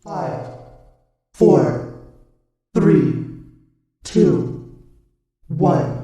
5, 4, 3, 2, 1.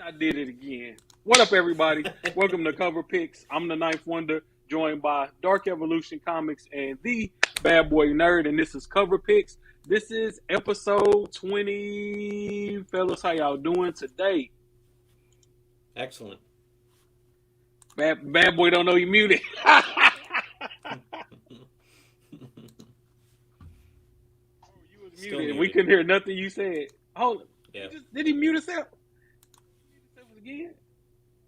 I did it again. What up, everybody? Welcome to Cover Picks. I'm the Ninth Wonder, joined by Dark Evolution Comics and the Bad Boy Nerd, and this is Cover Picks. This is episode 20. Fellas, how y'all doing today? Excellent. Bad Boy don't know you muted. You was muted, and we couldn't hear nothing you said. Hold on. Yeah. Did he mute himself? Again?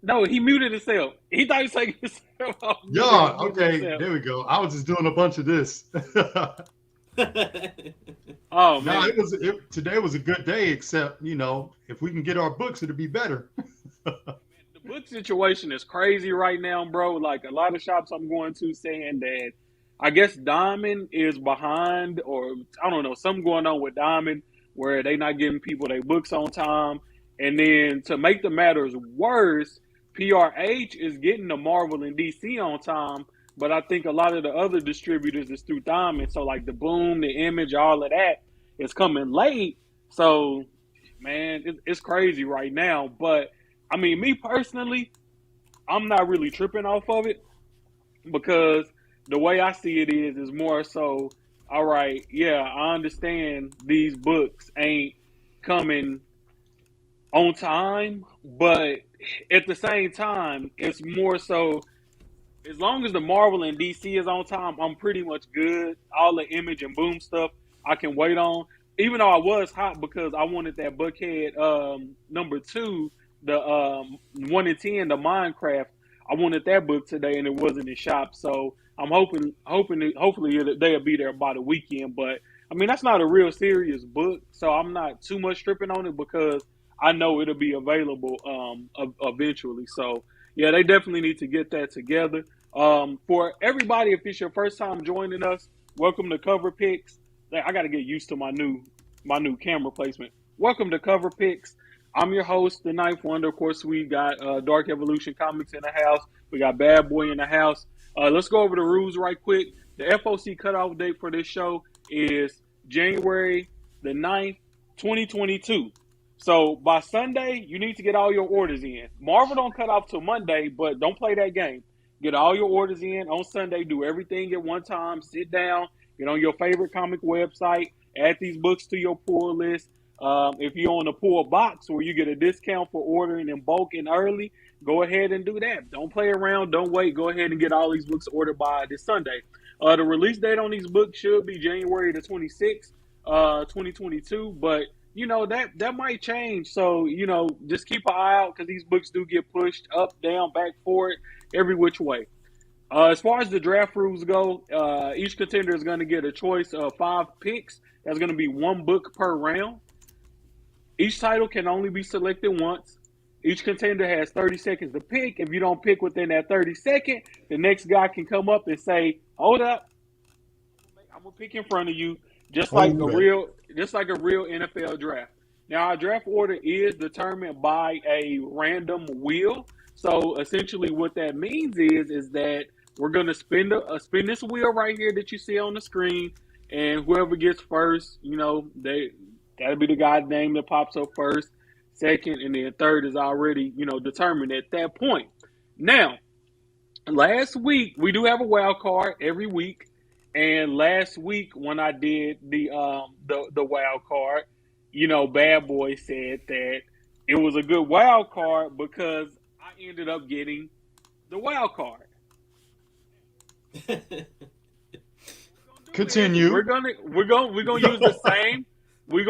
No, he muted himself. He thought he was taking himself off. Yeah, okay, there we go. I was just doing a bunch of this. Oh man, today was a good day. Except if we can get our books, it'll be better. The book situation is crazy right now, bro. Like a lot of shops I'm going to saying that I guess Diamond is behind, or I don't know, something going on with Diamond where they not getting people their books on time. And then to make the matters worse, PRH is getting the Marvel and DC on time, but I think a lot of the other distributors is through Diamond. So like the Boom, the Image, all of that is coming late. So, man, it's crazy right now. But, I mean, me personally, I'm not really tripping off of it because the way I see it is more so, all right, yeah, I understand these books ain't coming on time, but at the same time, it's more so as long as the Marvel and DC is on time, I'm pretty much good. All the Image and Boom stuff I can wait on. Even though I was hot because I wanted that Buckhead number 2, the 1 in 10, the Minecraft. I wanted that book today and it wasn't in shop. So I'm hopefully they'll be there by the weekend. But I mean, that's not a real serious book, so I'm not too much tripping on it because I know it'll be available eventually. So, yeah, they definitely need to get that together. For everybody, if it's your first time joining us, welcome to Cover Picks. I got to get used to my new camera placement. Welcome to Cover Picks. I'm your host, the Ninth Wonder. Of course, we got Dark Evolution Comics in the house. We got Bad Boy in the house. Let's go over the rules right quick. The FOC cutoff date for this show is January the 9th, 2022. So by Sunday, you need to get all your orders in. Marvel don't cut off till Monday, but don't play that game. Get all your orders in on Sunday. Do everything at one time. Sit down. Get on your favorite comic website. Add these books to your pull list. If you're on a pull box where you get a discount for ordering in bulk and early, go ahead and do that. Don't play around. Don't wait. Go ahead and get all these books ordered by this Sunday. The release date on these books should be January the 26th, 2022, but that might change. So, just keep an eye out because these books do get pushed up, down, back, forward, every which way. As far as the draft rules go, each contender is going to get a choice of 5 picks. That's going to be 1 book per round. Each title can only be selected once. Each contender has 30 seconds to pick. If you don't pick within that 30 seconds, the next guy can come up and say, hold up, I'm going to pick in front of you. Just like a real NFL draft. Now, our draft order is determined by a random wheel. So essentially, what that means is that we're going to spin this wheel right here that you see on the screen, and whoever gets first, that'll be the guy's name that pops up first, second, and then third is already determined at that point. Now, last week we do have a wild card every week. And last week when I did the wild card, Bad Boy said that it was a good wild card because I ended up getting the wild card. Continue. We're gonna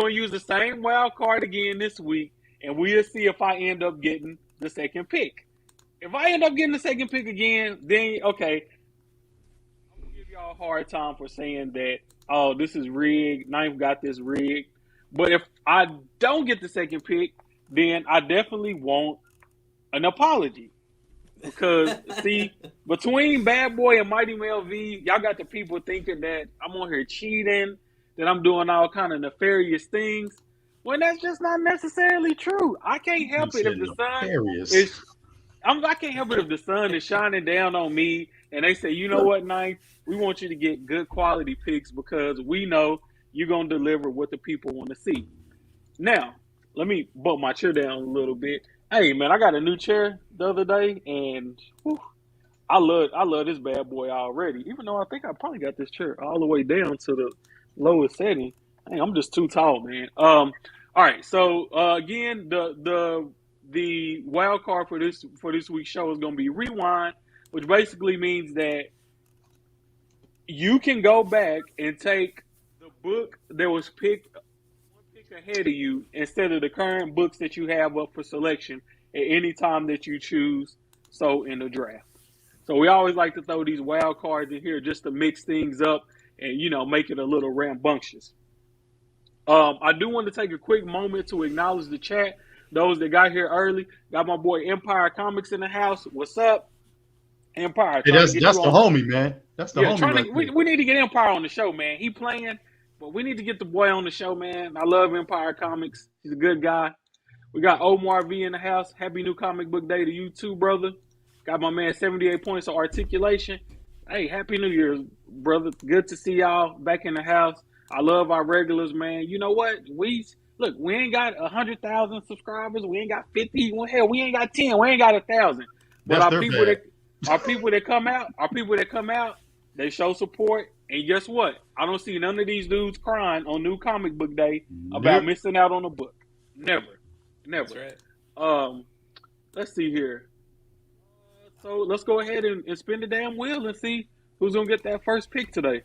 use the same wild card again this week, and we'll see if I end up getting the second pick. If I end up getting the second pick again, then okay, I'm gonna give y'all a hard time for saying that. Oh, this is rigged. Ninth got this rigged. But if I don't get the second pick, then I definitely want an apology. Because see, between Bad Boy and Mighty Mel V, y'all got the people thinking that I'm on here cheating, that I'm doing all kind of nefarious things. When that's just not necessarily true. I can't help it if the sun is. I can't help it if the sun is shining down on me, and they say, you know what, Ninth, we want you to get good quality picks because we know you're gonna deliver what the people want to see. Now, let me bump my chair down a little bit. Hey man, I got a new chair the other day, and whew, I love this bad boy already. Even though I think I probably got this chair all the way down to the lowest setting. Hey, I'm just too tall, man. All right. So again, the wild card for this week's show is going to be rewind, which basically means that you can go back and take the book that was picked ahead of you instead of the current books that you have up for selection at any time that you choose so in the draft. So we always like to throw these wild cards in here just to mix things up and, you know, make it a little rambunctious. I do want to take a quick moment to acknowledge the chat. Those that got here early. Got my boy Empire Comics in the house. What's up, Empire? Hey, that's the homie, man. That's the homie. We need to get Empire on the show, man. He playing, but we need to get the boy on the show, man. I love Empire Comics. He's a good guy. We got Omar V in the house. Happy new comic book day to you too, brother. Got my man 78 points of articulation. Hey, happy New Year's, brother. Good to see y'all back in the house. I love our regulars, man. You know what? We ain't got 100,000 subscribers. We ain't got 50. Well, hell, we ain't got 10. We ain't got 1,000. But our people that come out, they show support. And guess what? I don't see none of these dudes crying on New Comic Book Day about missing out on a book. Never. That's right. Let's see here. So let's go ahead and spin the damn wheel and see who's gonna get that first pick today.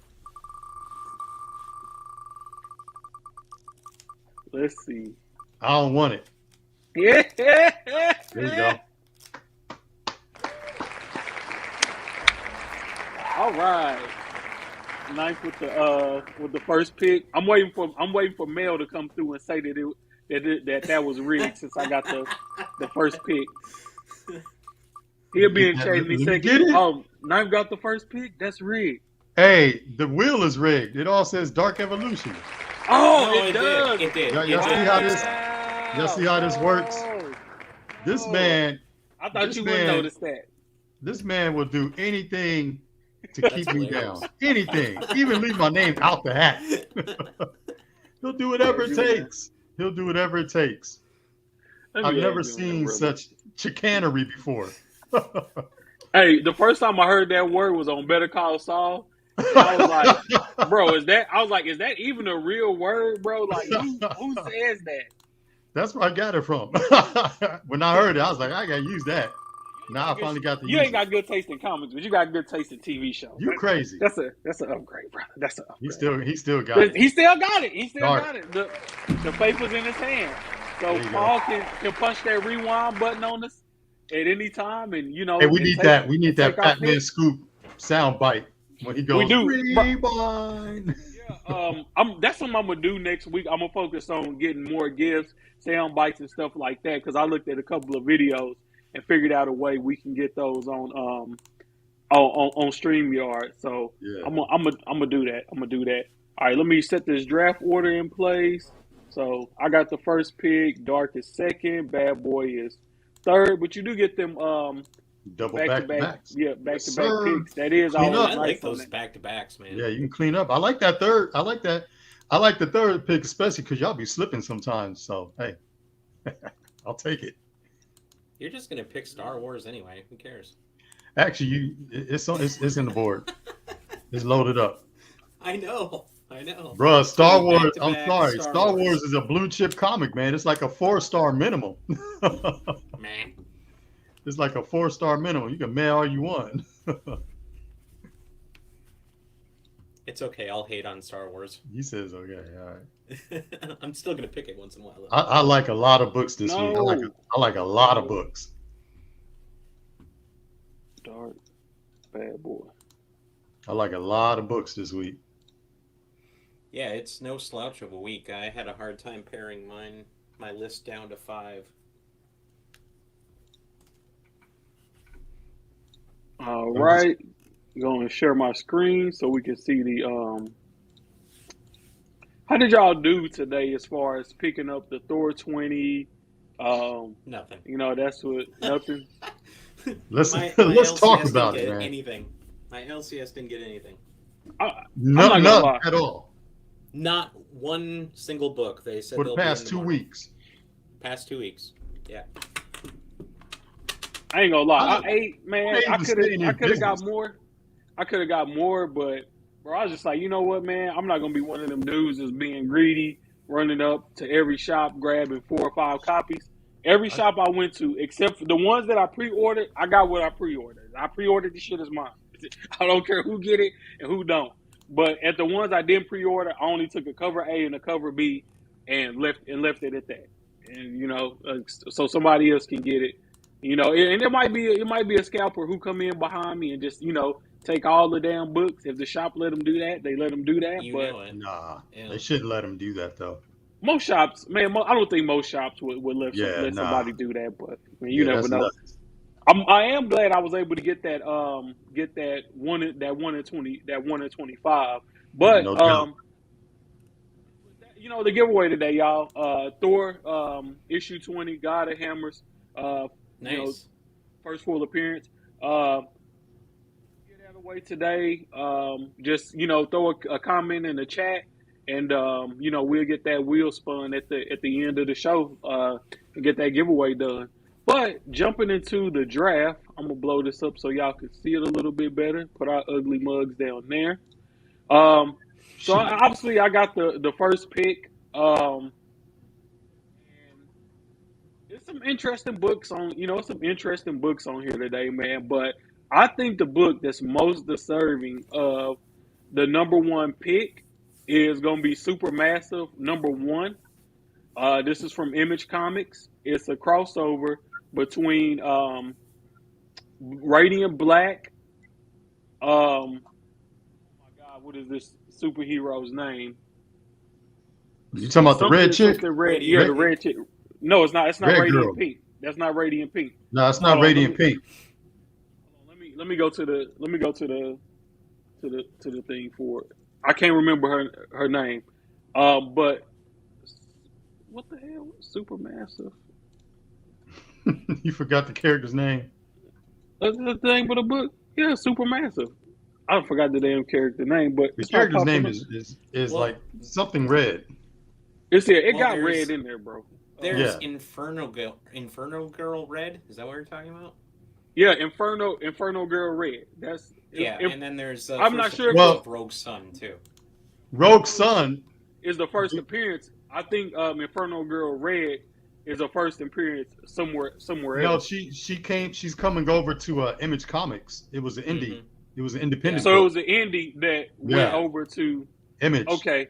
Let's see. I don't want it. Yeah. There you go. All right. Ninth with the first pick. I'm waiting for Mel to come through and say that was rigged since I got the first pick. He'll be in chat any second. Oh, Ninth got the first pick? That's rigged. Hey, the wheel is rigged. It all says Dark Evolution. Oh, it does. It did. Y'all see how this works? This man. I thought you wouldn't notice that. This man will do anything to keep me down. Anything. Even leave my name out the hat. He'll do whatever it takes. He'll do whatever it takes. I've never seen such chicanery before. Hey, the first time I heard that word was on Better Call Saul. I was like, bro, is that even a real word, bro? Like, who says that? That's where I got it from. When I heard it, I was like, I gotta use that. Now I finally got to use it. You ain't got good taste in comics, but you got good taste in TV shows. You crazy. That's an upgrade, brother. That's an upgrade. He still got it. He still got it. The paper's in his hand. So Paul can punch that rewind button on us at any time, and you know. Hey, we need that Batman Scoop sound bite when he goes. We do. Rewind. Yeah, that's something I'm gonna do next week. I'm gonna focus on getting more gifts, sound bites, and stuff like that because I looked at a couple of videos and figured out a way we can get those on StreamYard. So yeah. I'm gonna do that. All right, let me set this draft order in place. So I got the first pick, Dark is second, Bad Boy is third, but you do get them double back-to-back. Yeah, back-to-back picks. That is always nice. I like those back-to-backs, man. Yeah, you can clean up. I like that third. I like the third pick, especially because y'all be slipping sometimes. So hey, I'll take it. You're just gonna pick Star Wars anyway. Who cares? Actually, it's in the board. It's loaded up. I know. Bruh, Star Wars. I'm sorry. Star Wars is a blue chip comic, man. It's like a 4-star minimum. Man. It's like a 4-star minimum. You can mail all you want. It's okay. I'll hate on Star Wars. He says okay. All right. I'm still gonna pick it once in a while. I like a lot of books this week. I like a lot of books. Dark Bad Boy. I like a lot of books this week. Yeah, it's no slouch of a week. I had a hard time paring my list down to 5. All right, going to share my screen so we can see the How did y'all do today as far as picking up the Thor 20? Nothing. You know, that's what nothing. Let's My let's talk LCS about didn't it, get man. anything. My LCS didn't get anything. I'm not gonna None lie. at all Not one single book. They said for the they'll past be in 2 tomorrow. weeks. Past 2 weeks. Yeah. I ain't gonna lie. I I ate, man. ain't I even could staying have in got business. more. I could have got more, but bro, I was just like, you know what, man? I'm not gonna be one of them dudes that's being greedy, running up to every shop, grabbing 4 or 5 copies. Every shop I went to, except for the ones that I pre-ordered, I got what I pre-ordered. I pre-ordered the shit as mine. I don't care who get it and who don't. But at the ones I didn't pre-order, I only took a cover A and a cover B and left it at that. And you know, so somebody else can get it. You know, and it might be a scalper who come in behind me and just take all the damn books. If the shop let them do that, they let them do that. You But know it. Nah, Yeah. they shouldn't let him do that though. most shops, man, I don't think most shops would Yeah, let nah. somebody do that. But I mean, you Yeah, never that's know. nuts. I am glad I was able to get that one in 20 that 1 in 25. But No doubt. you know, the giveaway today, y'all. Thor issue 20, God of Hammers. You know, Nice. first full appearance. Get that away today. Just throw a comment in the chat, and we'll get that wheel spun at the end of the show and get that giveaway done. But jumping into the draft, I'm gonna blow this up so y'all can see it a little bit better. Put our ugly mugs down there. So obviously I got the first pick. And there's some interesting books on here today, man. But I think the book that's most deserving of the number one pick is gonna be Supermassive #1. This is from Image Comics. It's a crossover between Radiant Black. Oh my God, what is this superhero's name? You talking about the red chick? Something red. Radiant Yeah, the Pink. red chick. No, it's not. It's not Red Radiant girl. Pink. That's not Radiant Pink. No, it's Hold not on, Radiant Pink. let me go to the thing for it. I can't remember her name. But what the hell? Supermassive. You forgot the character's name. That's the name of the book. Yeah, Supermassive. I forgot the damn character name, but The it's not character's popping name up. is Well- like something red. It's here. It Well, got there's- red in there, bro. There's Yeah. Inferno Girl Red. Is that what you're talking about? Yeah, Inferno Girl Red. That's Yeah, if, and then there's I'm not first sure if appearance Well- of Rogue Sun too. Rogue Sun. is the first appearance. I think Inferno Girl Red is a first appearance somewhere No, else. she's coming over to Image Comics. It was an indie. Mhm. It was an independent So it book. was an indie that went Yeah. over to Image. okay.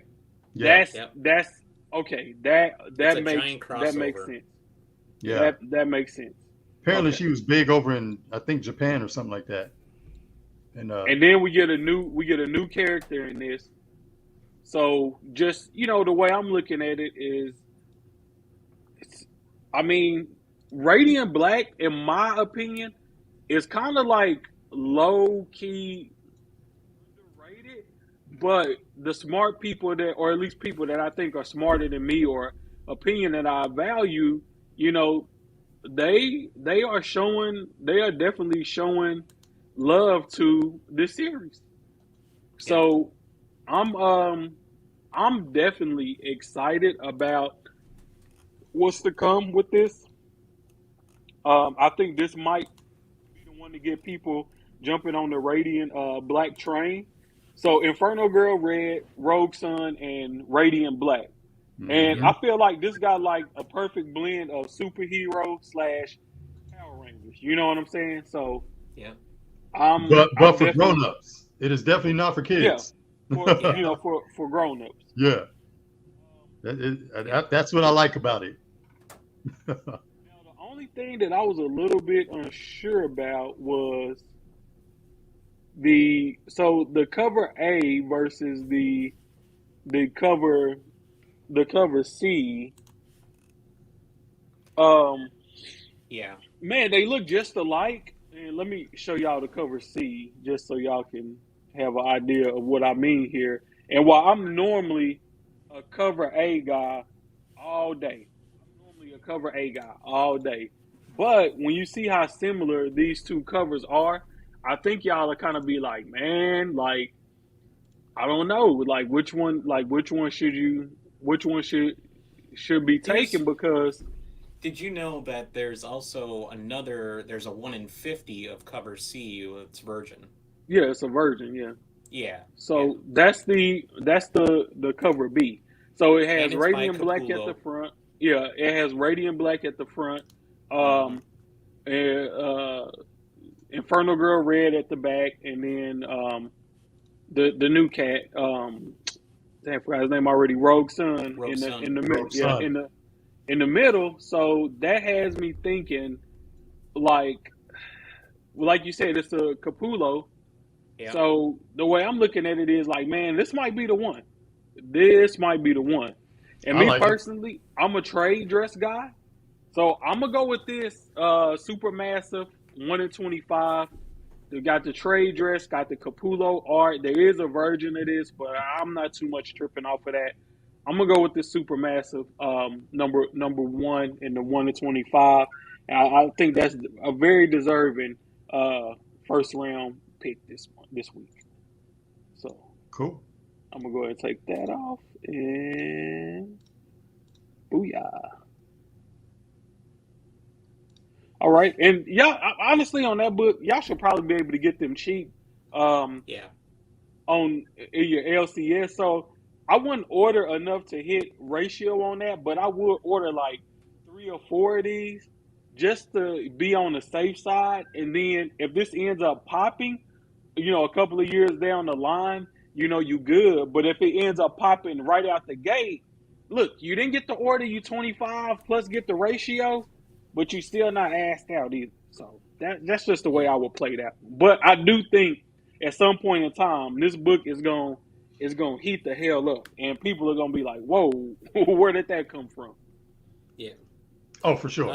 Yeah. That's okay. That It's a makes giant that makes crossover. sense. Yeah. That makes sense. Apparently okay. she was big over in I think Japan or something like that. And And then we get a new character in this. So just the way I'm looking at it is, I mean, Radiant Black, in my opinion, is kind of like low key underrated. But the smart people that, or at least people that I think are smarter than me, or opinion that I value, they are definitely showing love to this series. So I'm definitely excited about what's to come with this. I think this might be the one to get people jumping on the Radiant Black train. So Inferno Girl Red, Rogue Sun, and Radiant Black. And I feel like this got like a perfect blend of superhero / Power Rangers. You know what I'm saying? So Yeah. but I'm for definitely- grown-ups. It is definitely not for kids. for grown-ups. Yeah. That's what I like about it. Now, the only thing that I was a little bit unsure about was the cover A versus the cover the cover C. Um, Yeah. Man, they look just alike. And let me show y'all the cover C, just so y'all can have an idea of what I mean here. And while I'm normally a cover A guy all day, I'm normally a cover A guy all day. But when you see how similar these two covers are, I think y'all will kind of be like, man, like I don't know, which one should you, which one should be There's taken because Did you know that there's also there's a 1 in 50 of cover C that's Virgin? yeah, it's a virgin, yeah. Yeah, yeah. So that's the cover B. So it And has it's by radiant black at the Capullo. front. Yeah, it has radiant black at the front. Mm-hmm. Um, and, Infernal Girl red at the back, and then the new cat. Damn, I forgot his name already. Rogue Sun Rogue Sun. in the middle. Rogue Yeah, Sun. in the middle. So that has me thinking like you said, it's a Capullo. Yeah. So the way I'm looking at it is like, man, this might be the one. This might be the one. And I me like it. personally, I'm a trade dress guy. So I'm gonna go with this super massive 1 in 25. They got the trade dress, got the Capullo art. There is a version of this, but I'm not too much tripping off of that. I'm gonna go with the super massive number one in the 1 in 25. And I think that's a very deserving first round pick this week. So Cool. I'm gonna go ahead and take that off and booyah. All right, and y'all honestly on that book, y'all should probably be able to get them cheap Yeah. on in your LCS. So I wouldn't order enough to hit ratio on that, but I would order like 3 or 4 of these just to be on the safe side. And then if this ends up popping, a couple of years down the line, you good. But if it ends up popping right out the gate, look, you didn't get the order, you 25 plus get the ratio, but you still not asked out either. So that's just the way Yeah. I would play that. But I do think at some point in time, this book is gonna heat the hell up, and people are gonna be like, "Whoa, where did that come from?" Yeah. Oh, for sure.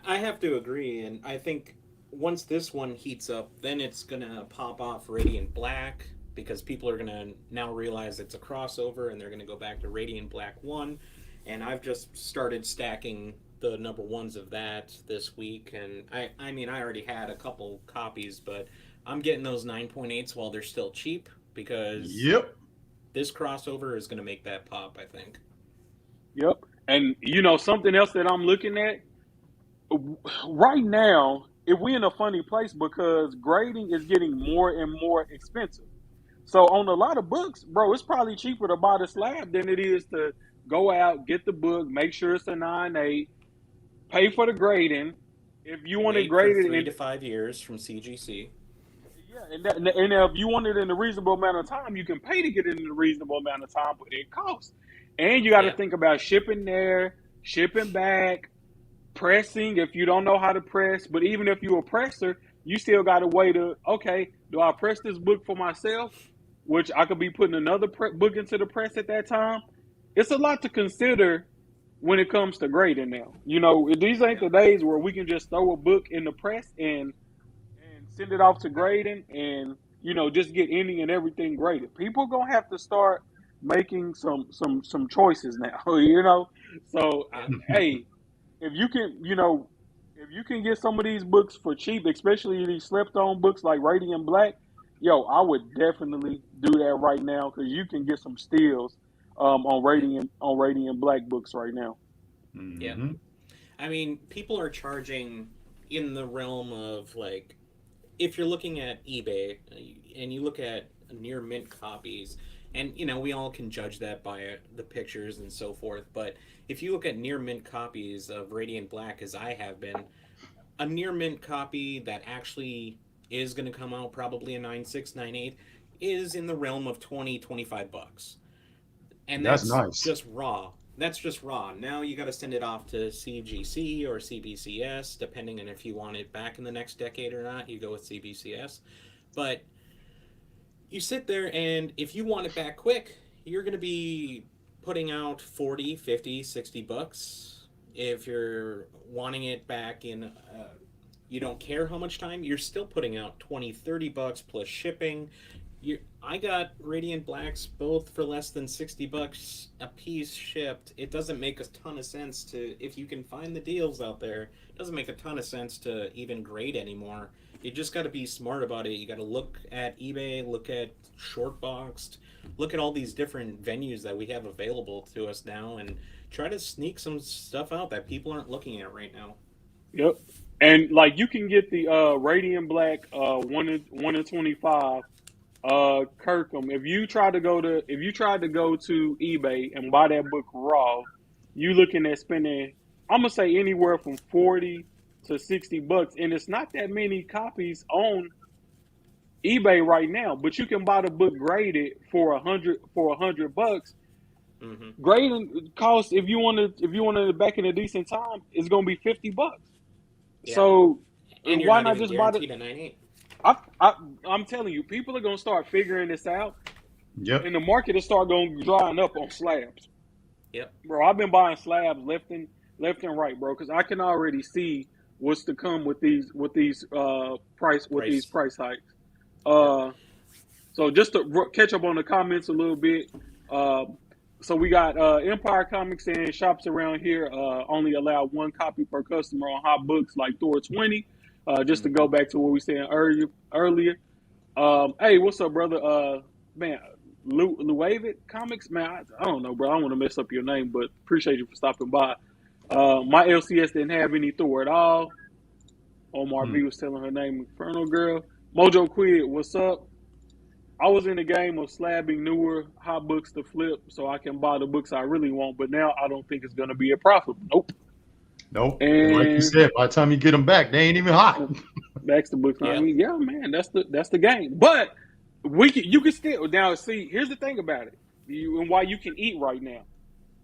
I have to agree, and I think once this one heats up, then it's gonna pop off Radiant Black because people are gonna now realize it's a crossover, and they're gonna go back to Radiant Black 1. And I've just started stacking the number ones of that this week, and I mean I already had a couple copies, but I'm getting those 9.8s while they're still cheap because Yep. this crossover is gonna make that pop. I think. Yep. And something else that I'm looking at right now, if we're in a funny place because grading is getting more and more expensive. So on a lot of books, bro, it's probably cheaper to buy the slab than it is to go out, get the book, make sure it's a 9.8, pay for the grading. If you want it Wait for graded three in to five years from CGC. yeah, and if you want it in a reasonable amount of time, you can pay to get it in a reasonable amount of time, but it costs. And you got to Yeah. think about shipping there, shipping back, pressing if you don't know how to press. But even if you're a presser, you still got to weigh okay, do I press this book for myself, which I could be putting another book into the press at that time? It's a lot to consider when it comes to grading now. These ain't Yeah. the days where we can just throw a book in the press and send it off to grading and just get any and everything graded. People gonna have to start making some choices now. So Yeah. hey, if you can if you can get some of these books for cheap, especially these slept on books like Radiant Black, yo, I would definitely do that right now because you can get some steals Yeah. on Radiant Black books right now. Yeah. Mm-hmm. I mean, people are charging in the realm of like, if you're looking at eBay and you look at near mint copies, and we all can judge that by the pictures and so forth. But if you look at near mint copies of Radiant Black, as I have been, a near mint copy that actually is going to come out probably a 9.6, 9.8 is in the realm of 20, 25 bucks, and That's that's nice. just raw. That's just raw. Now you got to send it off to CGC or CBCS, depending on if you want it back in the next decade or not. You go with CBCS, but you sit there, and if you want it back quick, you're going to be putting out 40, 50, 60 bucks. If you're wanting it back in, you don't care how much time, you're still putting out 20, 30 bucks plus shipping. I got Radiant Blacks both for less than 60 bucks a piece shipped. It doesn't make a ton of sense to, if you can find the deals out there, it doesn't make a ton of sense to even grade anymore. You just got to be smart about it. You got to look at eBay, look at Shortboxed, look at all these different venues that we have available to us now, and try to sneak some stuff out that people aren't looking at right now. Yep. And like you can get the Radiant Black 1 in 25 Kirkham. If you tried to go to eBay and buy that book raw, you looking at spending, I'm gonna say, anywhere from 40 to 60 bucks, and it's not that many copies on eBay right now. But you can buy the book graded for $100 bucks. Mm-hmm. Grading costs, if you want to back in a decent time, it's gonna be 50 bucks. Yeah. So And you're why not not even just buy the? guaranteed a 9.8. I'm telling you, people are gonna start figuring this out, Yep. and the market is start going drying up on slabs. Yep. Bro, I've been buying slabs left and right, bro, because I can already see what's to come with these price hikes. So just to catch up on the comments a little bit. So we got Empire Comics saying shops around here only allow one copy per customer on hot books like Thor 20. Just to go back to what we said earlier. Hey, what's up, brother? Man, Luavid Comics, man. I don't know, bro. I don't want to mess up your name, but appreciate you for stopping by. My LCS didn't have any Thor at all. Omar B was telling her name, Infernal Girl. Mojo Quid, what's up? I was in the game of slabbing newer hot books to flip so I can buy the books I really want, but now I don't think it's going to be a profit. Nope. And like you said, by the time you get them back, they ain't even hot. Back's the books. Yeah. I mean, yeah, man, that's the game. But you can still now see. Here's the thing about it, and why you can eat right now.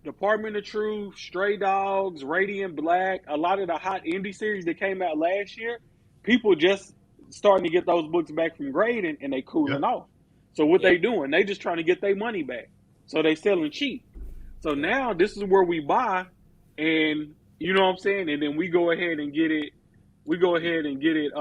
Department of Truth, Stray Dogs, Radiant Black, a lot of the hot indie series that came out last year, people just starting to get those books back from grading and they cooling off. So what they doing? They just trying to get their money back. So they selling cheap. So now this is where we buy, and you know what I'm saying? And then we go ahead and get it. We go ahead and get it.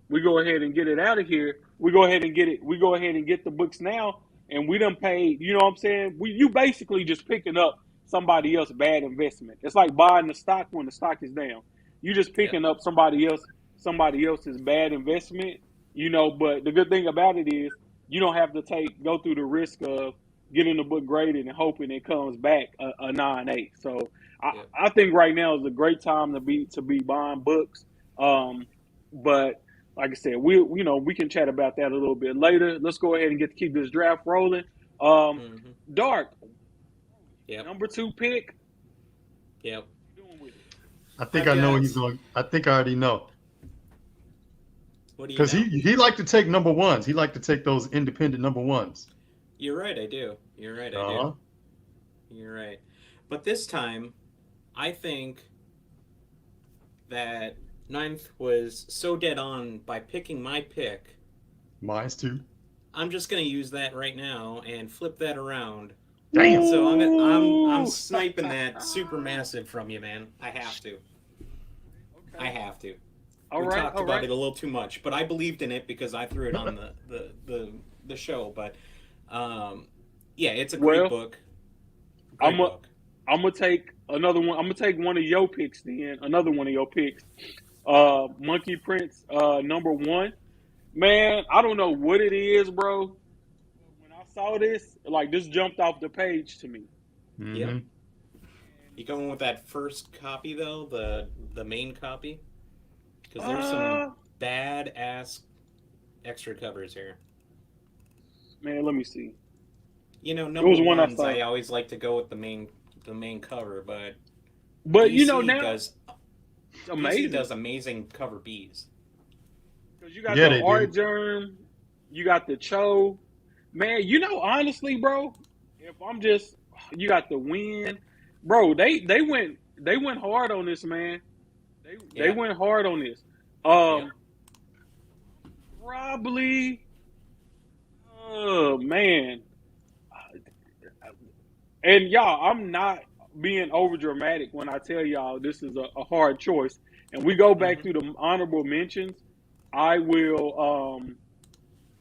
We go ahead and get it out of here. We go ahead and get it. We go ahead and get the books now, and we done paid. You know what I'm saying? You basically just picking up somebody else's bad investment. It's like buying the stock when the stock is down. You just picking up somebody else's bad investment. You know, but the good thing about it is you don't have to go through the risk of getting the book graded and hoping it comes back a 9.8. So I think right now is a great time to be buying books. But like I said, we can chat about that a little bit later. Let's go ahead and keep this draft rolling. Dark, number 2 pick. Yep. I think I know he's going. I think I already know. Because he like to take number ones. He like to take those independent number ones. You're right, I do. You're right, I do. You're right. But this time, I think that Ninth was so dead on by picking my pick. Mine's too. I'm just gonna use that right now and flip that around. Damn. So I'm sniping that super massive from you, man. I have to. Okay. I have to. We talked about it a little too much, but I believed in it because I threw it on the show. But it's a great book. I'm gonna take another one. I'm gonna take one of your picks then. Another one of your picks. Monkey Prince, number 1. Man, I don't know what it is, bro. When I saw this, like this jumped off the page to me. Mm-hmm. Yeah. You going with that first copy though, the main copy? Because there's some badass extra covers here. Man, let me see. You know, number ones, I always like to go with the main cover, but you know now does amazing cover Bs. Because you got the Art Germ, you got the Cho. Man, you know, honestly, bro, if I'm just, you got the Win, bro. They went hard on this, man. They went hard on this. Probably Oh man, and y'all, I'm not being over dramatic when I tell y'all this is a hard choice. And we go back Mhm. through the honorable mentions. I will.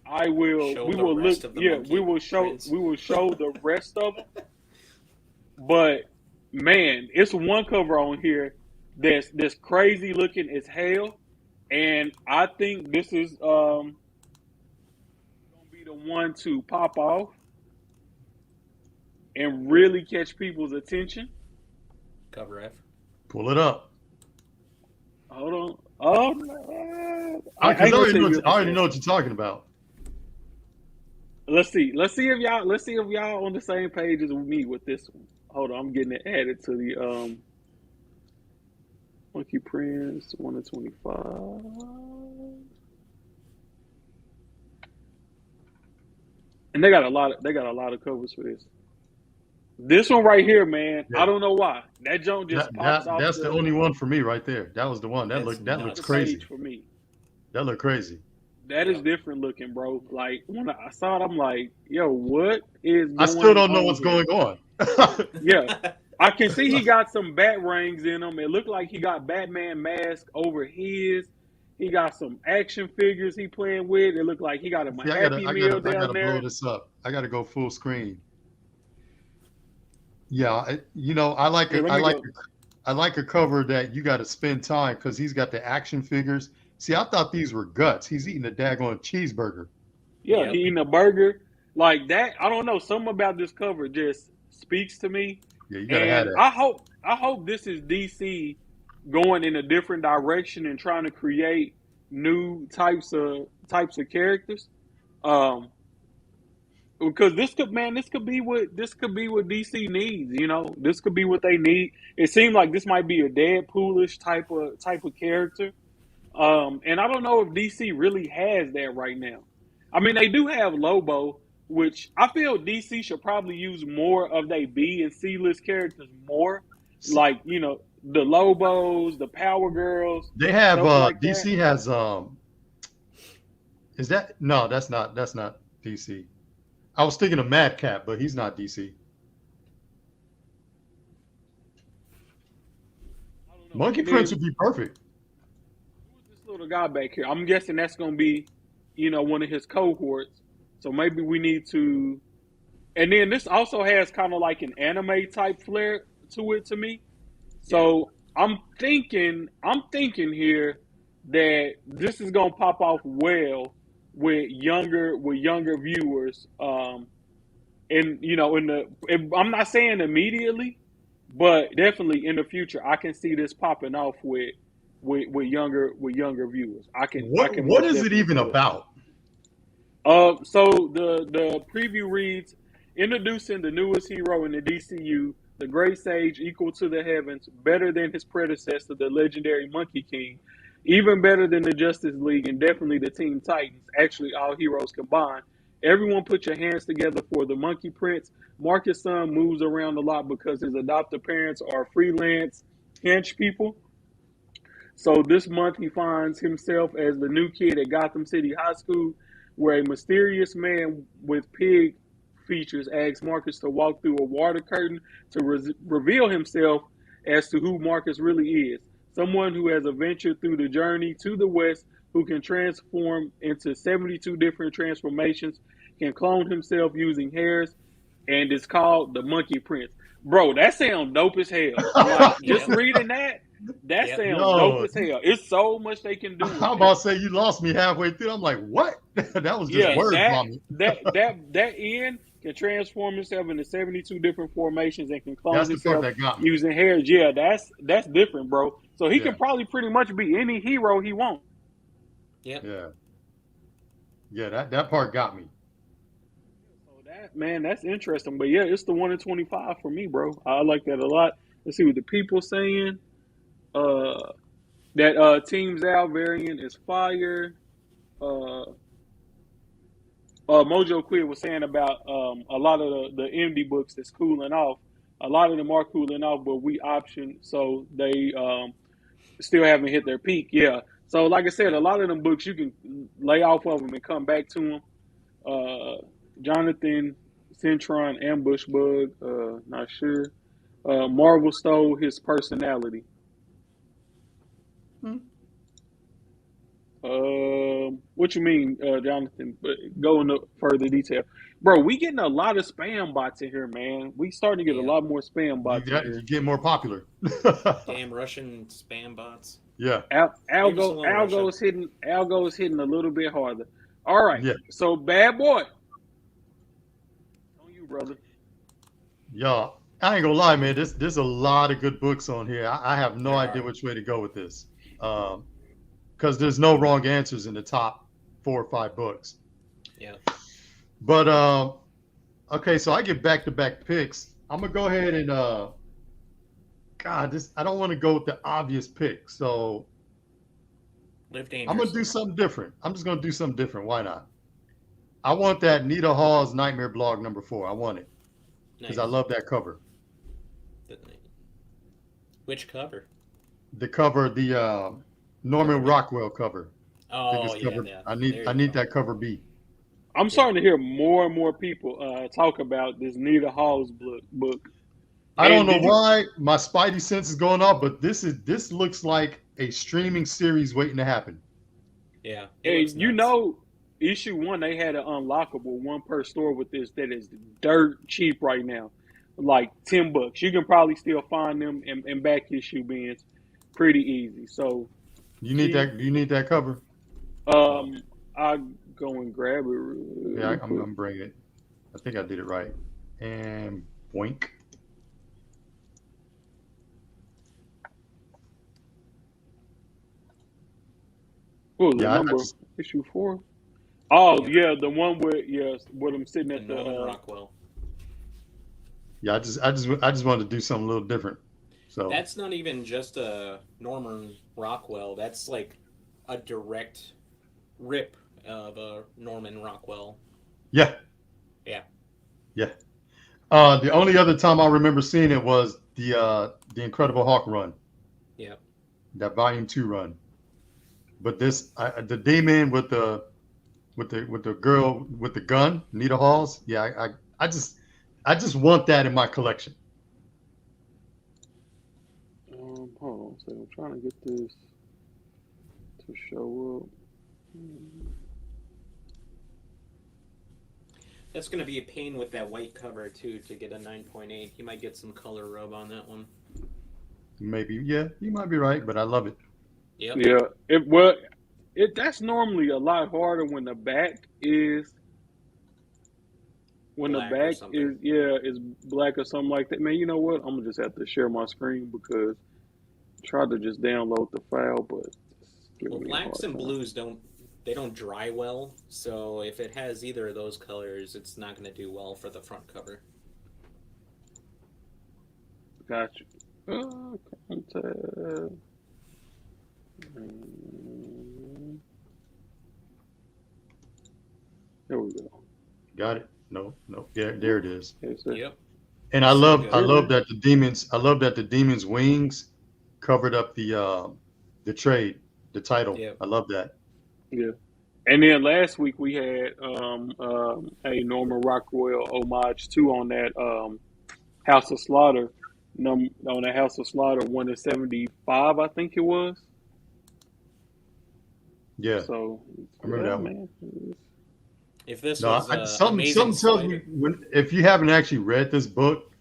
I will. Show We the will look. rest of the Yeah, we monkey will show. prints. We will show the rest of them. But man, it's one cover on here that's crazy looking as hell, and I think this is gonna be the one to pop off and really catch people's attention. Cover F. Pull it up. Hold on. Oh, no. I Because ain't gonna say I beautiful. already know what you're talking about. Let's see. Let's see if y'all on the same page as me with this one. Hold on, I'm getting it added to the Monkey Prince 1 to 25. And they got a lot of covers for this. This one right here, man. Yeah. I don't know why. That joint just pops off That's the only one for me right there. That was the one. That That's looks nuts. crazy. page for me. That looked crazy. That is different looking, bro. Like when I saw it, I'm like, yo, what is going on? I still don't know what's here? going on. Yeah. I can see he got some bat rings in him. It looked like he got Batman mask over his. He got some action figures he playing with. It looked like he got a See, Happy Meal down I gotta there. blow this up. I gotta go full screen. Yeah, I like Here, it. let me go. I like a cover that you got to spend time because he's got the action figures. See, I thought these were guts. He's eating a daggone cheeseburger. Yeah, Yep. he eating a burger. Like that. I don't know. Something about this cover just speaks to me. Yeah, you gotta have And that. I hope this is DC going in a different direction and trying to create new types of characters. Um, because this could be what DC needs. This could be what they need. It seemed like this might be a Deadpoolish type of character. And I don't know if DC really has that right now. I mean, they do have Lobo, which I feel DC should probably use more of their B and C list characters more, like the Lobos, the Power Girls, They have stuff like that. DC has is that no, that's not DC. I was thinking of Madcap, but he's not DC. I don't know. Monkey Prince would be perfect. Who's this little guy back here? I'm guessing that's going to be, one of his cohorts. So maybe we need to. And then this also has kind of like an anime type flair to it to me. So I'm thinking here that this is gonna pop off well with younger viewers. And I'm not saying immediately, but definitely in the future, I can see this popping off with younger viewers. I can What is it even about? So the preview reads, introducing the newest hero in the DCU, the great sage equal to the heavens, better than his predecessor, the legendary Monkey King, even better than the Justice League, and definitely the Teen Titans, actually all heroes combined. Everyone put your hands together for the Monkey Prince. Marcus' son moves around a lot because his adoptive parents are freelance hench people. So this month he finds himself as the new kid at Gotham City High School, where a mysterious man with pig features asks Marcus to walk through a water curtain to reveal himself as to who Marcus really is. Someone who has adventured through the journey to the West, who can transform into 72 different transformations, can clone himself using hairs, and it's called the Monkey Prince. Bro, that sounds dope as hell. Like, just reading that sounds dope as hell. It's so much they can do. I'm about to say you lost me halfway through. I'm like, what? That was just word vomit. that end can transform himself into 72 different formations and can clone himself using hairs. Yeah, that's different, bro. So he can probably pretty much be any hero he wants. Yep. Yeah, that part got me. That's interesting. But yeah, it's the 1 in 25 for me, bro. I like that a lot. Let's see what the people saying. That Teams Out variant is fire. Mojo Quid was saying about a lot of the indie books that's cooling off. A lot of them are cooling off, but we option, so they still haven't hit their peak. Yeah. So like I said, a lot of them books you can lay off of them and come back to them. Jonathan Centron Ambush Bug. Not sure. Marvel stole his personality. Hmm. What you mean, Jonathan? But go into further detail, bro. We getting a lot of spam bots in here, man. We starting to get a Yeah. lot more spam bots in You here. get more popular. Damn Russian spam bots. Yeah. Leave us alone, Russia. Algo is hitting a little bit harder. All right, Yeah. so bad boy, on you, brother. Y'all, I ain't gonna lie, man. There's a lot of good books on here. I have no There idea are. which way to go with this. Because there's no wrong answers in the top 4 or 5 books. Yeah. But okay, so I get back-to-back picks. I'm gonna go ahead and I don't want to go with the obvious pick. So Live I'm gonna dangerously. do something different. I'm just gonna do something different. Why not? I want that Nita Hall's Nightmare Blog #4. I want it because I Nice. love that cover. Which cover? The cover, the Norman Cover B? Rockwell cover. I think Oh it's yeah, cover. yeah. I There need you go. that cover B. I'm starting to hear more and more people talk about this Nita Hall's book. I don't And know did you? why my spidey sense is going off, but this looks like a streaming series waiting to happen. Yeah. It Hey, looks you nuts. know, issue 1 they had an unlockable 1 per store with this that is dirt cheap right now, like $10. You can probably still find them in back issue bins pretty easy. So You need that. You need that cover. I go and grab it real Yeah, quick. I'm bringing it. I think I did it right. And boink. What was the Yeah, number? Issue 4. Oh yeah, the one with them sitting The at the. Norman Rockwell. I just wanted to do something a little different. So That's not even just a Norman Rockwell. That's like a direct rip of a Norman Rockwell. yeah, Yeah. yeah. The only other time I remember seeing it was the Incredible Hulk run. Yeah. That Volume 2 run. But the demon with the girl with the gun, Nita Halls. Yeah, I just want that in my collection. Hold on, so I'm trying to get this to show up. That's going to be a pain with that white cover, too, to get a 9.8. You might get some color rub on that one. Maybe, yeah, you might be right, but I love it. Yep. Yeah, that's normally a lot harder when the back is Black or something. is black or something like that. Man, you know what? I'm gonna just have to share my screen because I tried to just download the file, but it's Well, giving me a hard blacks and time. blues don't dry well, so if it has either of those colors, it's not going to do well for the front cover. Gotcha. Contact. There we go. Got it? No. Yeah, there it is. Yep. And So love good. that the demons wings covered up the trade, the title. Yep. I love that. Yeah. And then last week we had a Norman Rockwell homage too on that House of Slaughter on the House of Slaughter 1-75, I think it was. Yeah, So I remember that one. man. If this No, was something Amazing tells me Spider, if you haven't actually read this book,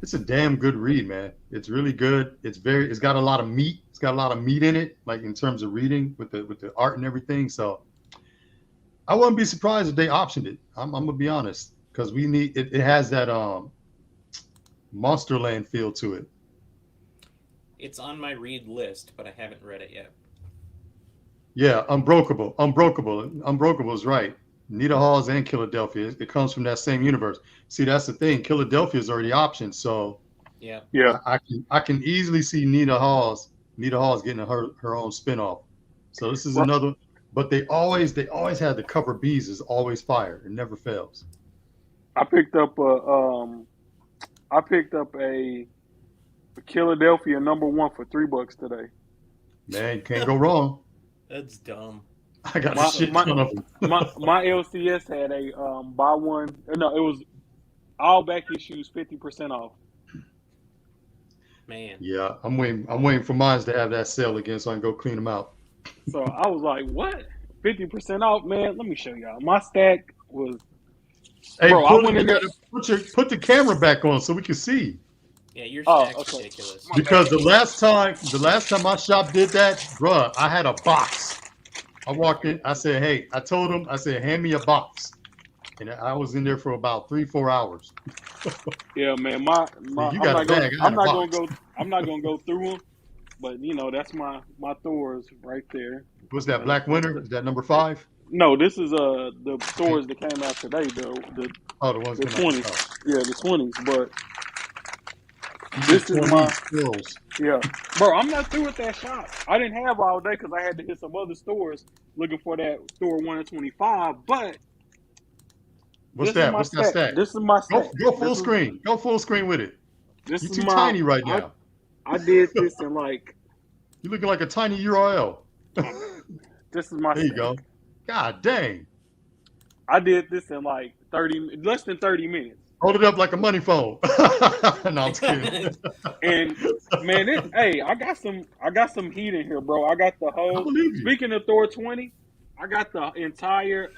it's a damn good read, man. It's really good. It's got a lot of meat. It's got a lot of meat in it, like in terms of reading with the art and everything. So I wouldn't be surprised if they optioned it. I'm gonna be honest, because we need it. It has that Monsterland feel to it. it's on my read list, but I haven't read it yet. Yeah, Unbreakable is right. Nita Halls and Philadelphia. It comes from that same universe. See, that's the thing. Philadelphia is already optioned, so Yeah. Yeah. I can easily see Nita Halls getting her own spinoff. So this is another. But they always had the cover B's is always fire. It never fails. I picked up a Philadelphia #1 for $3 today. Man, you can't go wrong. That's dumb. I got a My shit my ton of them. my LCS had a buy one. No, it was all back issues 50% off. Man. Yeah, I'm waiting. I'm waiting for mine to have that sale again, so I can go clean them out. So I was like, what? 50% off, man. Let me show y'all. My stack was, Hey, bro, I went in there. put the camera back on so we can see. Yeah, your Oh, stack's okay. ridiculous. My Because bad. the last time my shop did that, bruh, I had a box. I walked in. I said, hey, I told him, I said, hand me a box, and I was in there for about 3-4 hours. Yeah, man. You got a bag. I had a box. I'm not gonna go through them. But you know, that's my Thors right there. What's that? Black Winter? Is that number 5? No, this is the Thors that came out today, though. Oh, the ones The coming out. 20s. Oh. Yeah, the 20s. But You this said is 20 my squirrels. yeah, bro. I'm not through with that shop. I didn't have all day because I had to hit some other stores looking for that Thor 1 in 25. But What's this is that? my What's that stack. stack? This is my stack. Go full screen. Go full screen with it. This You're is too my. tiny right now. I did this in like. You're looking like a tiny URL. This is my. There you stack. go. God dang. I did this in like less than 30 minutes. Hold it up like a money phone. No, I'm just kidding. And man, hey, I got some heat in here, bro. I got the I whole. believe you. Speaking of Thor 20, I got the entire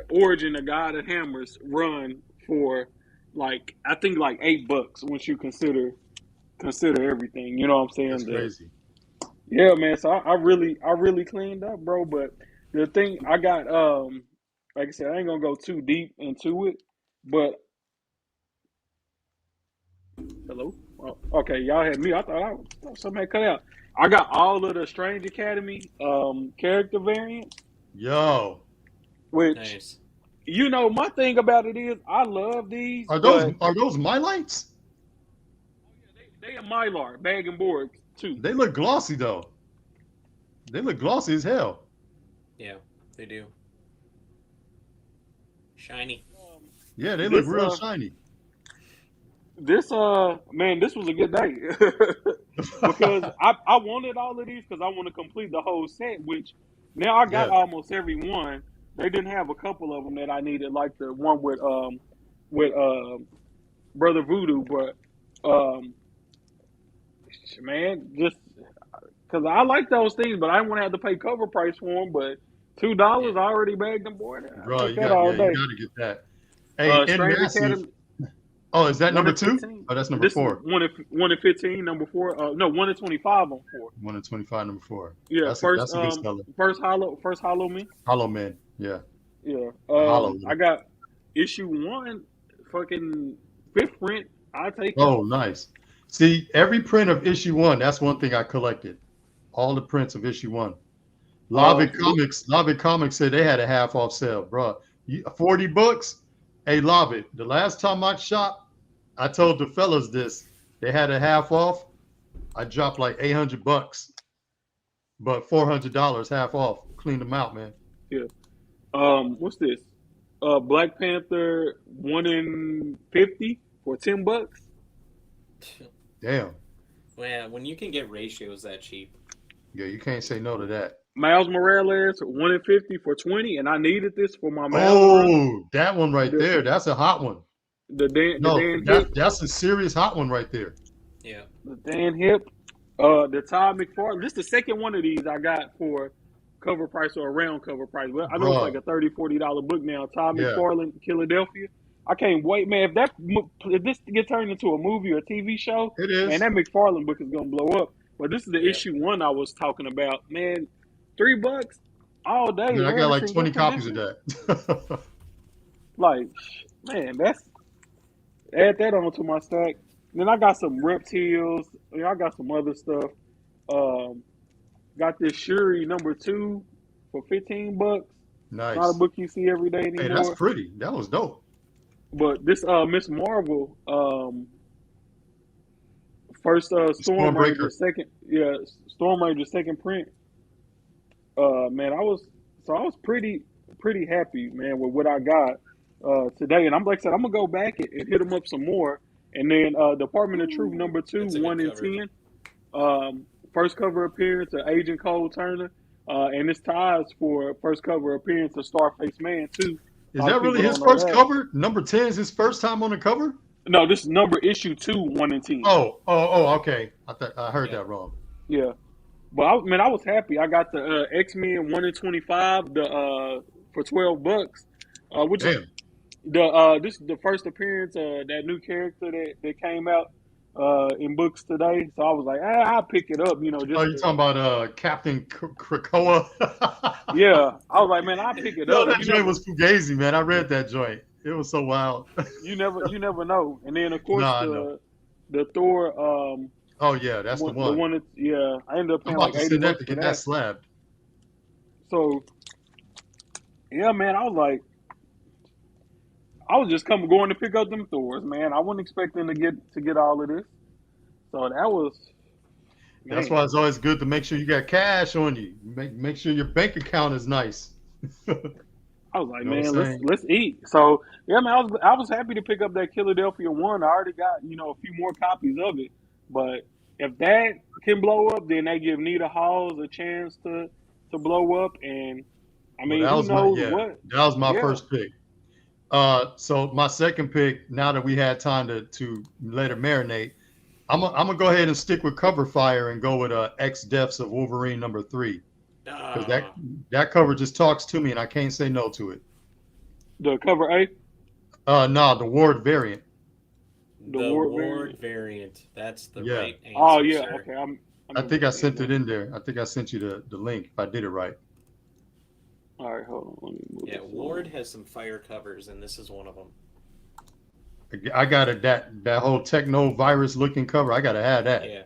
Origin of God of Hammers run for like I think like $8 once you consider everything. You know what I'm saying? That's crazy. Yeah, man. So I really cleaned up, bro. But the thing I got, like I said, I ain't gonna go too deep into it. But hello, oh, okay, y'all had me. I thought somebody cut out. I got all of the Strange Academy character variants, Yo. which Nice. you know my thing about it is I love these. Are but those my lights? they are Mylar bag and board too. They look glossy though. They look glossy as hell. Yeah, they do. Shiny. Yeah, they look real shiny. This man, this was a good day because I wanted all of these because I want to complete the whole set. Which now I got Yeah. almost every one. They didn't have a couple of them that I needed, like the one with Brother Voodoo, but man, just because I like those things, but I didn't want to have to pay cover price for them. But $2, I already bagged them, boy. I Bro, take that all day. you gotta get that. Hey, in Strange massive. Academy. Oh, is that 1 number in 2? 15. Oh, that's number This 4. 1 in 15, number 4. No, 1 in 25 on 4. 1 in 25, number 4. Yeah, That's first a good seller. first hollow me. Hollow Man. Yeah. Yeah. Hollow. I got issue 1, fucking 5th print. I take it. Oh, nice. See, every print of issue 1, that's one thing I collected. All the prints of issue 1. Lovitt Comics said they had a half off sale, bro. $40. Hey, Lovitt, the last time I shopped, I told the fellas this. They had a half off. I dropped like $800, but $400 half off. Cleaned them out, man. Yeah. What's this? Black Panther 1 in 50 for $10. Damn. Well, when you can get ratios that cheap. Yeah, you can't say no to that. Miles Morales 1 in 50 for 20, and I needed this for my Miles. Oh, that one right there. That's a hot one. That's a serious hot one right there. Yeah. The Dan Hip, the Todd McFarlane. This is the second one of these I got for cover price or around cover price. Well, I know it's like a $30, $40 book now. Todd McFarlane, Philadelphia. I can't wait, man. If this get turned into a movie or a TV show, it is. Man, that McFarlane book is gonna blow up. But this is the issue 1 I was talking about. Man, $3 all day. Man, I got like 20 copies of that. Like, man, add that onto my stack. Then I got some reptiles. I got some other stuff. Got this Shuri number 2 for $15. Nice. Not a book you see every day anymore. Hey, that's pretty. That was dope. But this Miss Marvel, first Storm Ranger, Storm Ranger second print. Man, I was pretty happy, man, with what I got today. And I'm like I said, I'm gonna go back and hit them up some more. And then Department of Truth number 2, 1 in 10. First cover appearance of Agent Cole Turner. and it's ties for first cover appearance of Starface Man too. A Is lot that of really people his don't know first that. cover? Number 10 is his first time on the cover? No, this is number issue 2, 1 and 10. Okay. I heard Yeah. that wrong. Yeah, but I was happy. I got the X-Men 1 and 25 for $12, which is Damn. this is the first appearance of that new character that came out in books today. So I was like, I'll pick it up, Oh, just you to, talking about Captain Krakoa? yeah. I was like, man, I'll pick it Yo, up. that joint was fugazi, man. I read that joint. It was so wild. You never know. And then of course Nah, I know. the Thor Oh yeah, that's the the one. one that, yeah, I ended up I'm paying about like to 80 send that bucks to for get that that. slabbed. So yeah, man, I was just going to pick up them Thors, man. I wasn't expecting to get all of this. So that was, That's man. why it's always good to make sure you got cash on you. Make sure your bank account is nice. I was like, You know what man, I'm saying? let's eat. So yeah, man, I was happy to pick up that Philadelphia one. I already got a few more copies of it. But if that can blow up, then they give Nita Halls a chance to blow up. And I Well, mean, that who was my knows yeah. what? That was my Yeah, first pick. So my second pick. Now that we had time to let it marinate, I'm gonna go ahead and stick with Cover Fire and go with X Deaths of Wolverine number 3 because Ah, that cover just talks to me and I can't say no to it. the cover A, No, the Ward variant. the the Ward Ward variant. variant. That's the Yeah. right Oh answer, yeah, sir. okay. I'm I think I looking at sent it it now. in there. I think I sent you the link if I did it right. All right, hold on. Let me move Yeah, this Ward along. has some fire covers, and this is one of them. I got it. That whole techno virus looking cover. I gotta have that. Yeah,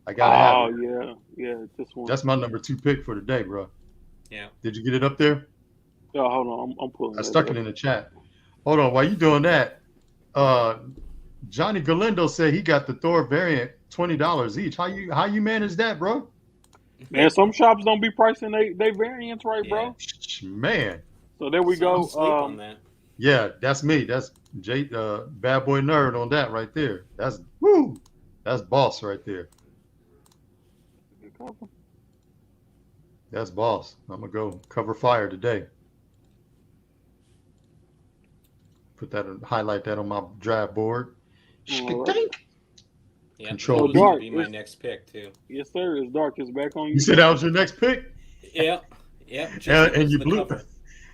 I gotta have Oh it. yeah, this one. That's my number 2 pick for the day, bro. yeah. Did you get it up there? Oh, hold on. I'm I pulling it stuck it up. in the chat. Hold on. While you doing that, uh, Johnny Galindo said he got the Thor variant $20 each. How you manage that, bro? Man, some shops don't be pricing they variants right, Yeah. bro. Man, So there we Some go. sleep on that. yeah, that's me. That's Jay, bad boy nerd on that right there. That's woo. That's boss right there. That's boss. I'm gonna go Cover Fire today. Put that and highlight that on my drive board. All right. Yeah, Control So that was B. going to dark. be my next pick too. Yes, sir. It's dark. It's back on You you, said bro. that was your next pick, Yep, yep. Just and because you of the blew. cover.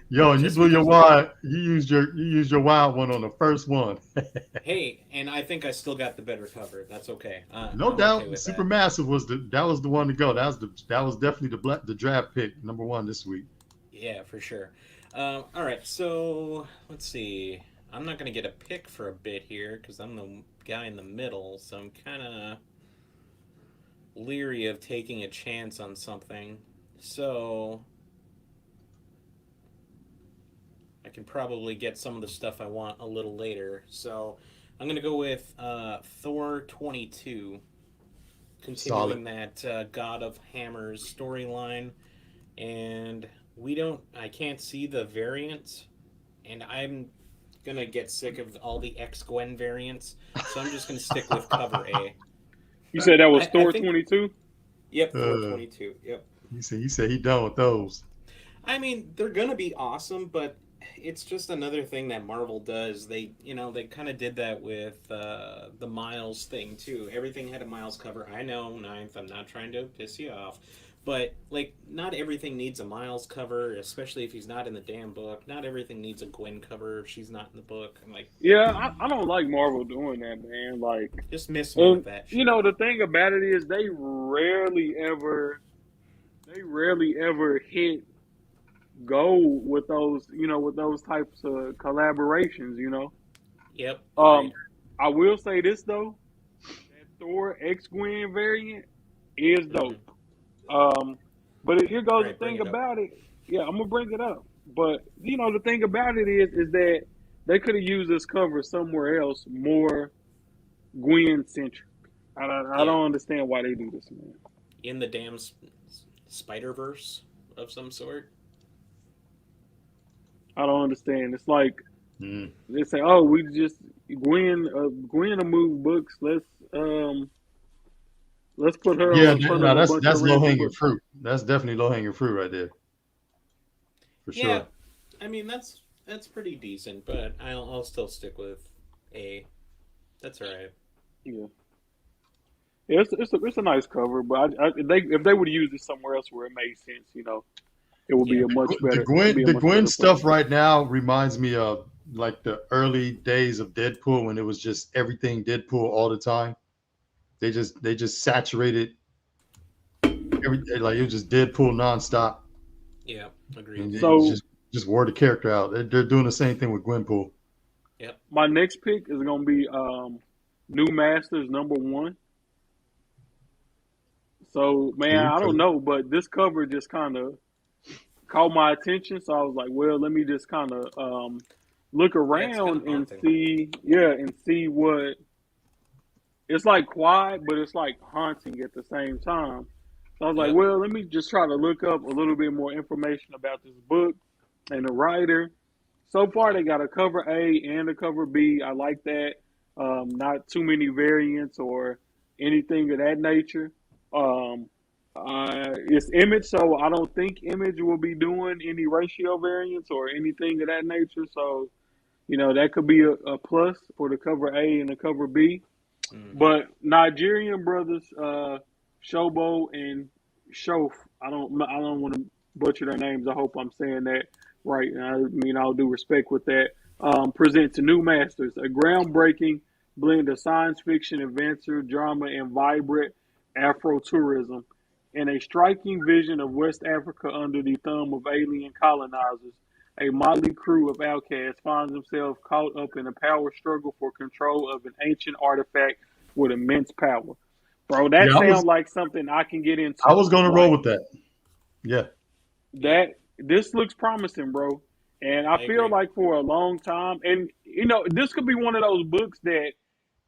Yo, and you Just blew your because wild. You used your wild one on the first one. Hey, and I think I still got the better cover. That's okay. No I'm doubt, okay with that. Supermassive was the one to go. That was definitely the draft pick number 1 this week. Yeah, for sure. All right, so let's see. I'm not going to get a pick for a bit here because I'm the guy in the middle, so I'm kind of leery of taking a chance on something. So I can probably get some of the stuff I want a little later. So I'm going to go with Thor 22, continuing that God of Hammers storyline. And I can't see the variants, and I'm going to get sick of all the X-Gwen variants, so I'm just going to stick with cover A. You said that was I Thor think- 22. Yep, Thor 22. Yep. He said he done with those. I mean, they're gonna be awesome, but it's just another thing that Marvel does. They kind of did that with the Miles thing too. Everything had a Miles cover. I know, Ninth. I'm not trying to piss you off, but like, not everything needs a Miles cover, especially if he's not in the damn book. Not everything needs a Gwen cover if she's not in the book. I'm like, Yeah, I don't like Marvel doing that, man. Like, just miss me with and that shit. the thing about it is they rarely ever hit gold with those types of collaborations. Yep. I will say this though, that Thor X Gwen variant is dope. But here goes Right, the thing bring it up. about it. Yeah, I'm gonna bring it up. But the thing about it is that they could have used this cover somewhere else, more Gwen centric. I don't understand why they do this, man. In the damn Spider-Verse of some sort. I don't understand. It's like Mm. they say, "Oh, we just Gwen will move books. Let's put her Yeah, in front no, of a bunch that's of low random hanging books. fruit. That's definitely low hanging fruit right there, for Yeah, sure. I mean that's pretty decent, but I'll still stick with A. That's all right. Yeah, yeah, it's a nice cover, but if they would use it somewhere else where it made sense, it would be Yeah, a much The better Gwen, the Gwen place. stuff right now reminds me of like the early days of Deadpool when it was just everything Deadpool all the time. They just saturated like it was just Deadpool nonstop, yeah, agreed. and it So just wore the character out. They're doing the same thing with Gwenpool. Yep. my next pick is gonna be New Masters #1. So man, Cool, I don't cool. know, but this cover just kind of caught my attention. So I was like, well, let me just kind of look Yeah, it's kind around of and haunting. see what it's like. Quiet, but it's like haunting at the same time. So I was like, Yep. well, let me just try to look up a little bit more information about this book and the writer. So far, they got a cover A and a cover B. I like that. Not too many variants or anything of that nature. Um, it's Image, so I don't think Image will be doing any ratio variants or anything of that nature. So, that could be a plus for the cover A and the cover B. Mm-hmm. But Nigerian brothers, Shobo and Shof, I don't want to butcher their names. I hope I'm saying that right. I mean, I'll do respect with that. Presents New Masters, a groundbreaking blend of science fiction, adventure, drama, and vibrant Afro tourism, and a striking vision of West Africa under the thumb of alien colonizers. A motley crew of outcasts finds themselves caught up in a power struggle for control of an ancient artifact with immense power. Bro, that Yeah, sounds like something I can get I into. was gonna roll Like with that. Yeah, Yep. this looks promising, bro. And I I feel agree. like for a long time, and this could be one of those books that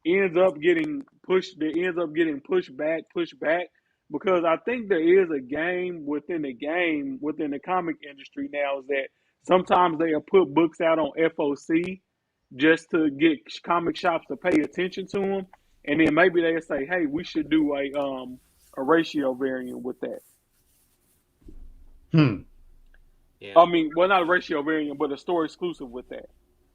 ends up getting pushed back, because I think there is a game within the comic industry now, is that sometimes they'll put books out on FOC just to get comic shops to pay attention to them, and then maybe they'll say, "Hey, we should do a ratio variant with that." hmm. Yeah. I mean, well, not a ratio variant, but a store exclusive with that.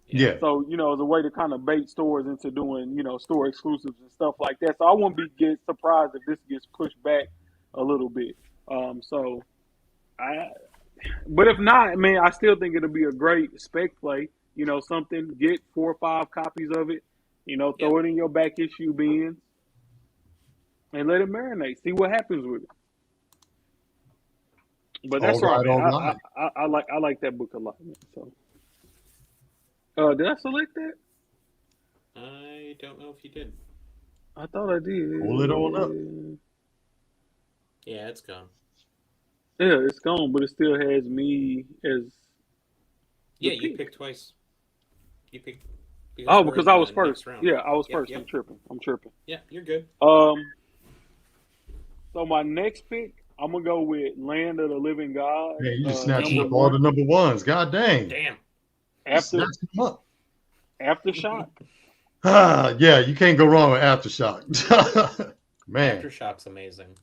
Yeah. Yeah. So, as a way to kind of bait stores into doing, store exclusives and stuff like that. So I wouldn't get surprised if this gets pushed back a little bit. So but if not, man, I still think it'll be a great spec play. Something, get 4 or 5 copies of it, Yep. throw it in your back issue bins and let it marinate. See what happens with it. But All that's all right, right, man. all right. I like that book a lot, man. So, did I select that? I don't know if you did. I thought I did. Pull it on up. Yeah, it's gone. Yeah, it's gone, but it still has me as the Yeah, you pick. picked twice. You picked Oh, we're because in I was the first. next round. Yeah, I was Yep. first. Yep. I'm tripping. Yeah, you're good. So my next pick, I'm gonna go with Land of the Living God. Man, you just snatching Number up all the one, number ones. God dang. Damn. You snatching them up. Aftershock. Yeah, you can't go wrong with Aftershock. Man. Aftershock's amazing.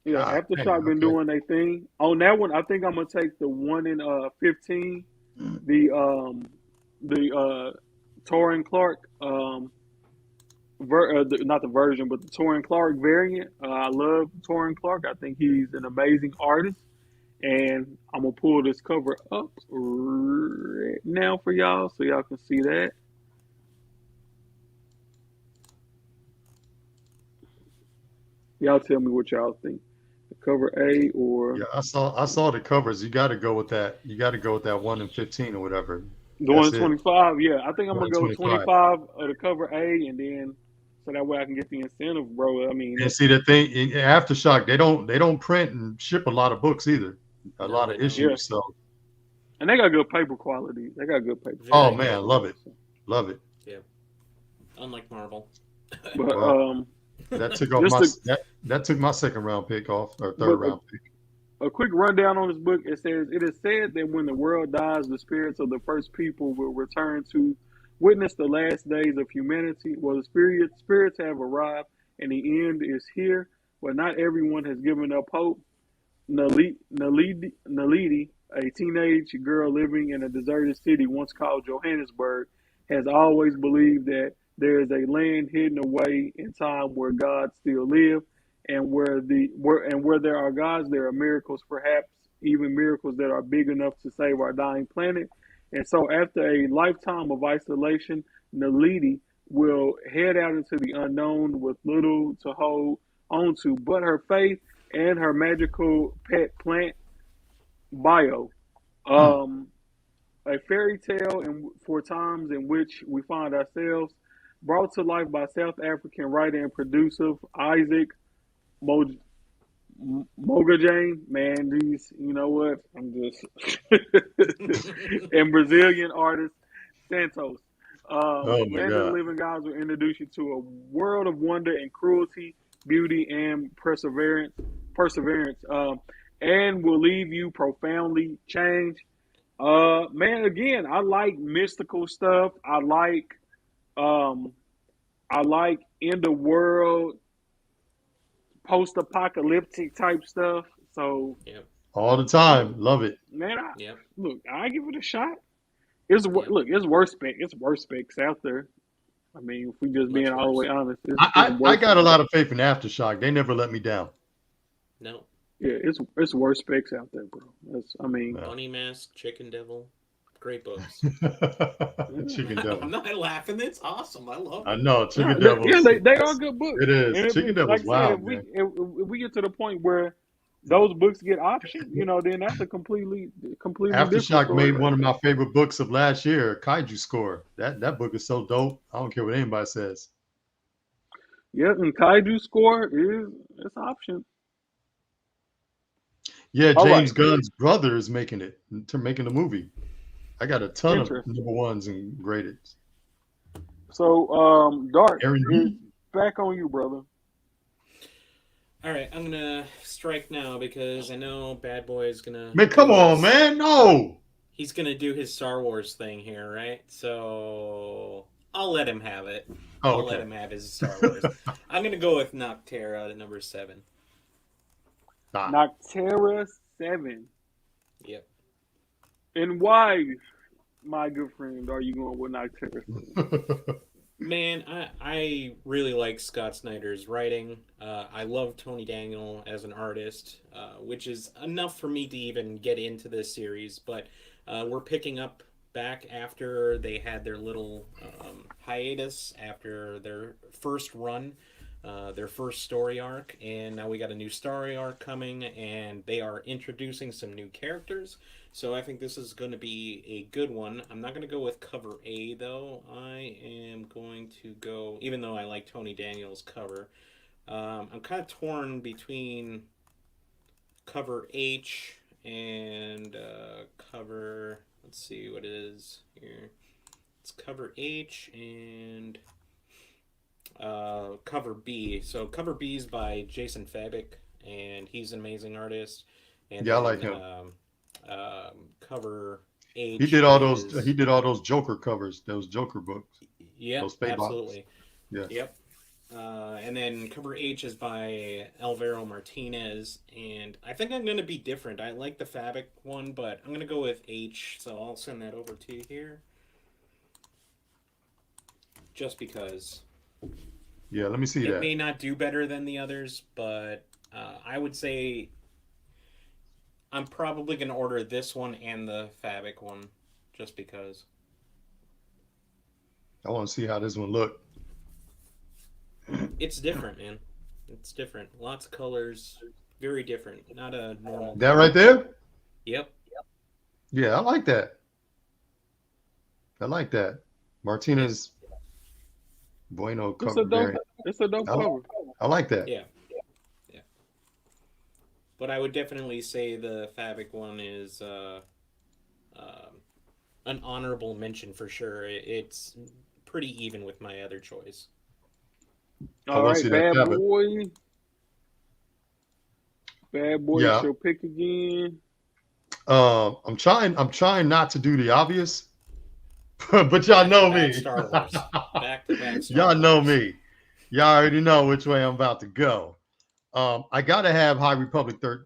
Yeah, God dang, Aftershock been okay. doing their thing. On that one, I think I'm gonna take the one in 15, the Torrin Clark not the version, but the Torrin Clark variant. I love Torrin Clark. I think he's an amazing artist. And I'm going to pull this cover up right now for y'all so y'all can see that. Y'all tell me what y'all think. The cover A or Yeah, I saw the covers. You got to go with that. You got to go with that 1 in 15 or whatever. the That's one it. 25? Yeah, I think I'm 1 going in to go 25. 25 of the cover A, and then so that way I can get the incentive, bro. I mean, And see the thing in Aftershock, they don't print and ship a lot of books either. A No, lot they of don't. yeah. issues. So And they got good paper quality. They got good paper Very oh quality. man, love it. Love it. Yeah. Unlike Marvel. But Well, that took off just that took my second round pick off or but third round pick. a quick rundown on this book. It says, it is said that when the world dies, the spirits of the first people will return to witness the last days of humanity. Well, the spirits have arrived, and the end is here. but not everyone has given up hope. Naledi, a teenage girl living in a deserted city once called Johannesburg, has always believed that there is a land hidden away in time where God still live, and where there are gods, there are miracles, perhaps even miracles that are big enough to save our dying planet. And so, after a lifetime of isolation, Naledi will head out into the unknown with little to hold onto but her faith and her magical pet plant bio. Hmm. A fairy tale for times in which we find ourselves, brought to life by South African writer and producer Isaac Mo- Mogajane. Man, these, you know what? I'm just and Brazilian artist Santos. Oh my Land of the God. Living Gods will introduce you to a world of wonder and cruelty, beauty and perseverance. Perseverance, and will leave you profoundly changed. Man, again, I like mystical stuff. Um, I like in the world post-apocalyptic type stuff. So, Yep. All the look, time. Love it. man, Yep. I give it a shot. Yep. It's worse specs out there. I mean, if we just being Much all the way worse. honest, it's I worse. got a lot of faith in Aftershock. They never let me down. No. Yeah, it's worse specs out there, bro. I mean, Yeah. Bunny Mask, Chicken Devil. Great books. Chicken I'm Devil. not laughing. It's awesome. I love I it. know. no, Chicken Devil's they are good books. it is. And Chicken like Devil's I said, wild, man. if we get to the point where those books get optioned, then that's a completely different Aftershock story made right one of there. my favorite books of last year, Kaiju Score. That book is so dope. I don't care what anybody says. Yeah, and Kaiju score is it's option. Yeah, All James right, Gunn's brother is making it to making the movie. I got a ton of interesting. number ones and graded. So, Dark Aaron is D. back on you, brother. All right, I'm gonna strike now because I know Bad Boy is gonna Man, come do on, his. man. No. He's gonna do his Star Wars thing here, right? So I'll let him have it. Oh, I'll let okay. him have his Star Wars. I'm gonna go with Noctera at number 7. Nah. Noctera 7. Yep. And why, my good friend, are you going with Noctera 7? Man, I really like Scott Snyder's writing. I love Tony Daniel as an artist, which is enough for me to even get into this series. But we're picking up back after they had their little hiatus after their first run, their first story arc, and now we got a new story arc coming, and they are introducing some new characters. So I think this is going to be a good one. I'm not going to go with cover A though. I am going to go, even though I like Tony Daniel's cover. I'm kind of torn between cover H and cover. Let's see what it is here. It's cover H and cover B. So cover B is by Jason Fabic, and he's an amazing artist. And Yeah, I then like him. cover H He did all those. is He did all those Joker covers. Those Joker books. yep, Those fake boxes. absolutely, Yes. yep. And then cover H is by Alvaro Martinez, and I think I'm gonna be different. I like the Fabic one, but I'm gonna go with H. So I'll send that over to you here, just because Yeah. Let me see it that. may not do better than the others, but I would say I'm probably gonna order this one and the Fabic one, just because. I want to see how this one look. It's different, man. It's different. Lots of colors. Very different. Not a normal. That right there. Yep. Yeah, I like that. I like that. Martinez Bueno It's cover a dope. variant. It's a dope I, cover. I like that. Yeah. Yeah. But I would definitely say the Fabic one is an honorable mention for sure. It's pretty even with my other choice. I All want to right, see that bad cover. boy. Bad boy, Yeah. it's your pick again. I'm trying not to do the obvious, but y'all know me. Back-to-back Star Wars. Back-to-back Star Y'all know Wars. me. Y'all already know which way I'm about to go. I gotta have High Republic third.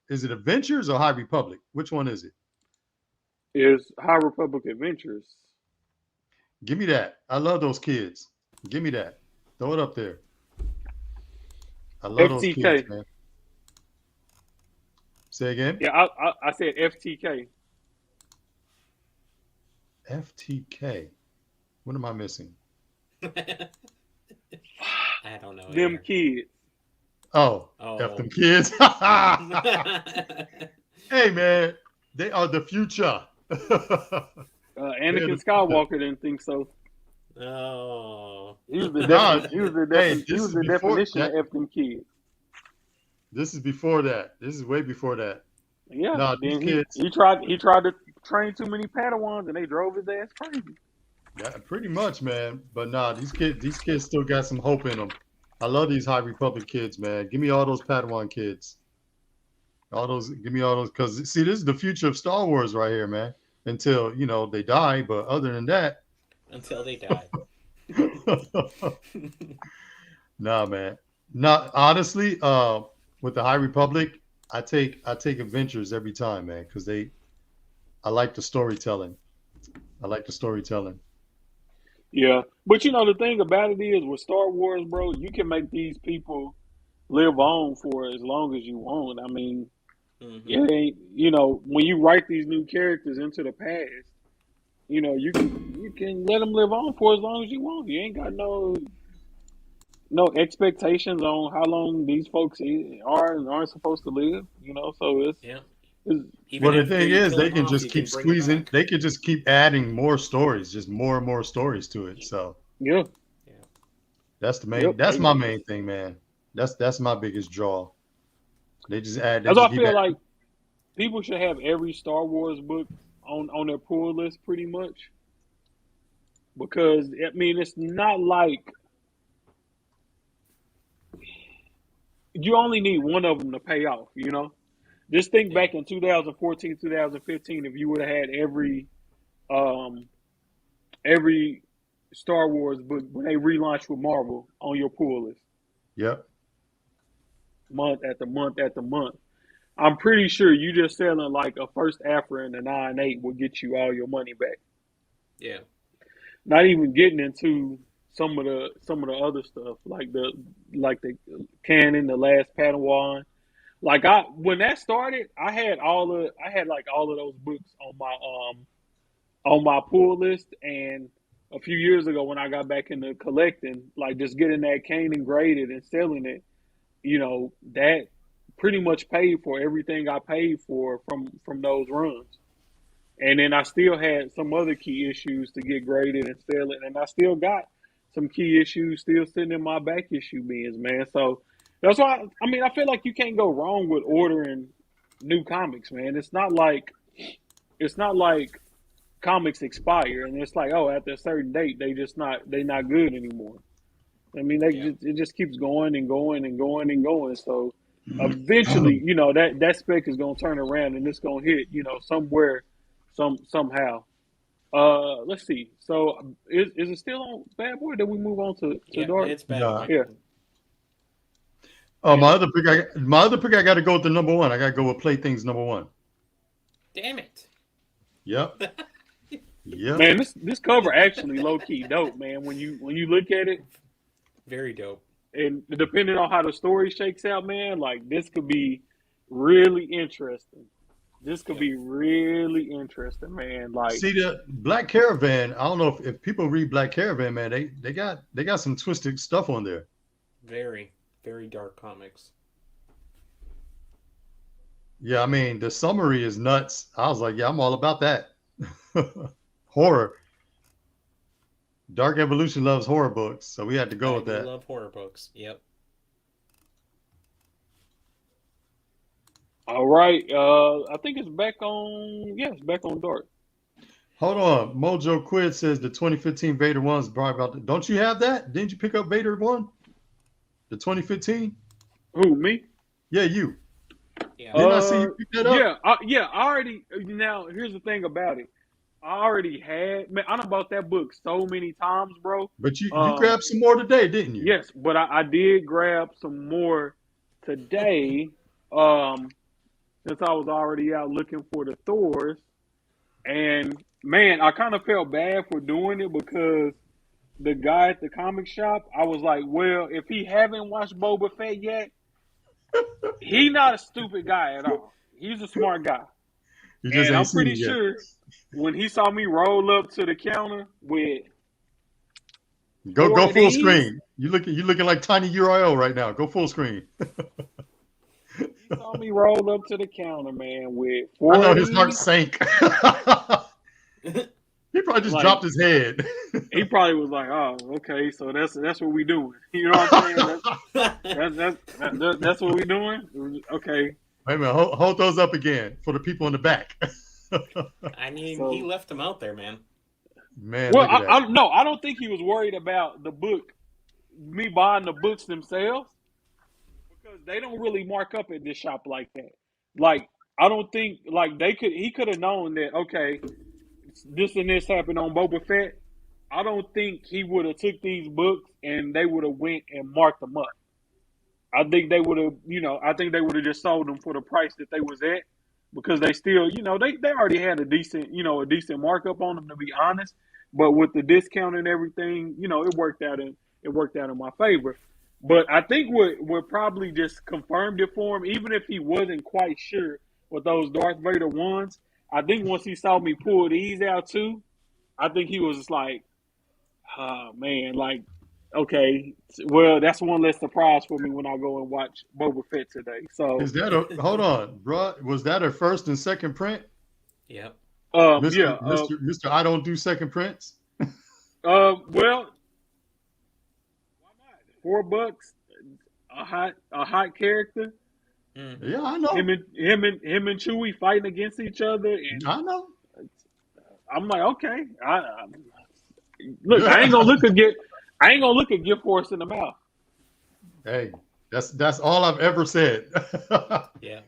Is it Adventures or High Republic? Which one is it? Is High Republic Adventures. Give me that. I love those kids. Give me that. Throw it up there. I love those kids, FTK. man. Say again. Yeah, I said FTK. FTK. What am I missing? I don't know. Them either. kids. Oh, Oh. F them kids. Hey, man. They are the future. Anakin Skywalker didn't think so. Oh. He was the, Nah, he was the, hey, he this was is the before definition that. of F them kids. This is before that. This is way before that. Yeah. Nah, these Then kids. he tried to train too many Padawans and they drove his ass crazy. Yeah, pretty much, man. But nah, these kids still got some hope in them. I love these High Republic kids, man. Give me all those Padawan kids. Give me all those, because see, this is the future of Star Wars right here, man. Until they die, but other than that, Until they die. nah, man. Not honestly. With the High Republic, I take Adventures every time, man, because I like the storytelling. Yeah. But the thing about it is with Star Wars, bro, you can make these people live on for as long as you want. I mean, Mhm. it ain't when you write these new characters into the past, you can let them live on for as long as you want. You ain't got no expectations on how long these folks are and aren't supposed to live. So Yeah. it's Even Well, the after thing you is, kill they them can off, just you keep can bring them squeezing. back. They can just keep adding more stories, just more and more stories to it. So yeah, Yeah. that's the main. yep. That's my main thing, man. That's my biggest draw. They just add. They That's why just I keep feel adding. like people should have every Star Wars book on their pull list pretty much because I mean it's not like you only need one of them to pay off. Just think Yeah. back in 2014, 2015, if you would have had um, every Star Wars book when they relaunched with Marvel on your pull list, Yep. month after month after month. I'm pretty sure you just selling like a first Afra and a 9.8 will get you all your money back. Yeah. Not even getting into some of the other stuff like the canon, the last Padawan. Like when that started, I had like all of those books on my pull list, and a few years ago when I got back into collecting, like just getting that Kanan graded and selling it, that pretty much paid for everything I paid for from those runs. And then I still had some other key issues to get graded and sell it, and I still got some key issues still sitting in my back issue bins, man. So that's why I mean I feel like you can't go wrong with ordering new comics, man. It's not like comics expire and it's like, oh, after a certain date they not good anymore. I mean Yeah. it just keeps going and going and going and going. So eventually, that spec is gonna turn around and it's gonna hit, somewhere somehow. Let's see. So is it still on Bad Boy? Did we move on to Yeah. Dark? It's bad. Nah. Yeah. Oh, Yeah. my other pick, I got to go with the number one. I got to go with Playthings number one. Damn it. Yep. Yep. Man, this cover actually low key dope, man. When you look at it, Very dope. and depending on how the story shakes out, man, like this could be really interesting. This could Yep. be really interesting, man. Like, See the Black Caravan. I don't know if people read Black Caravan, man. They got some twisted stuff on there. Very, very dark comics. Yeah, I mean the summary is nuts. I was like, yeah, I'm all about that. Horror. Dark Evolution loves horror books, so we had to go I with do that. love horror books. Yep. all right, I think it's back on. Yeah, it's back on Dark. Hold on, Mojo Quid says the 2015 Vader one is probably about. Don't you have that? Didn't you pick up Vader one? The 2015? Who, me? Yeah, you. Yeah. Didn't I see you pick that up? Yeah. I already. Now, here's the thing about it. I already had. Man, I done bought that book so many times, bro. But you grabbed some more today, didn't you? Yes, but I did grab some more today, since I was already out looking for the Thors, and man, I kind of felt bad for doing it because the guy at the comic shop, I was like, well, if he haven't watched Boba Fett yet, he not a stupid guy at all. He's a smart guy. You just And ain't I'm seen pretty it yet. sure when he saw me roll up to the counter with Go four of full these, screen. You looking like tiny URL right now. Go full screen. he saw me roll up to the counter, man, with I four know of his heart these. sank. He probably just Like, dropped his head. he probably was like, "Oh, okay, so that's what we doing." You know what I'm saying? That's what we doing. Okay, Wait a minute. Hold those up again for the people in the back. I mean, So- he left him out there, man. Man, well, look at that. no, I don't think he was worried about the book, me buying the books themselves, because they don't really mark up at this shop like that. Like, I don't think like he could have known that, okay, this and this happened on Boba Fett. I don't think he would have took these books and they would have went and marked them up. I think they would have, I think they would have just sold them for the price that they was at, because they still, they already had a decent markup on them, to be honest. But with the discount and everything, it worked out in my favor. But I think what probably just confirmed it for him, even if he wasn't quite sure with those Darth Vader ones, I think once he saw me pull these out too, I think he was just like, oh man, like, okay, well, that's one less surprise for me when I go and watch Boba Fett today. So, Is that hold on, bro? Was that a first and second print? Yep. Mr. I don't do second prints. well, why not? $4, a hot character. Mm-hmm. Yeah, I know. Him and Chewie fighting against each other, and I know. I'm like, okay, look, I ain't gonna look a gift horse in the mouth. Hey, that's all I've ever said. Yeah.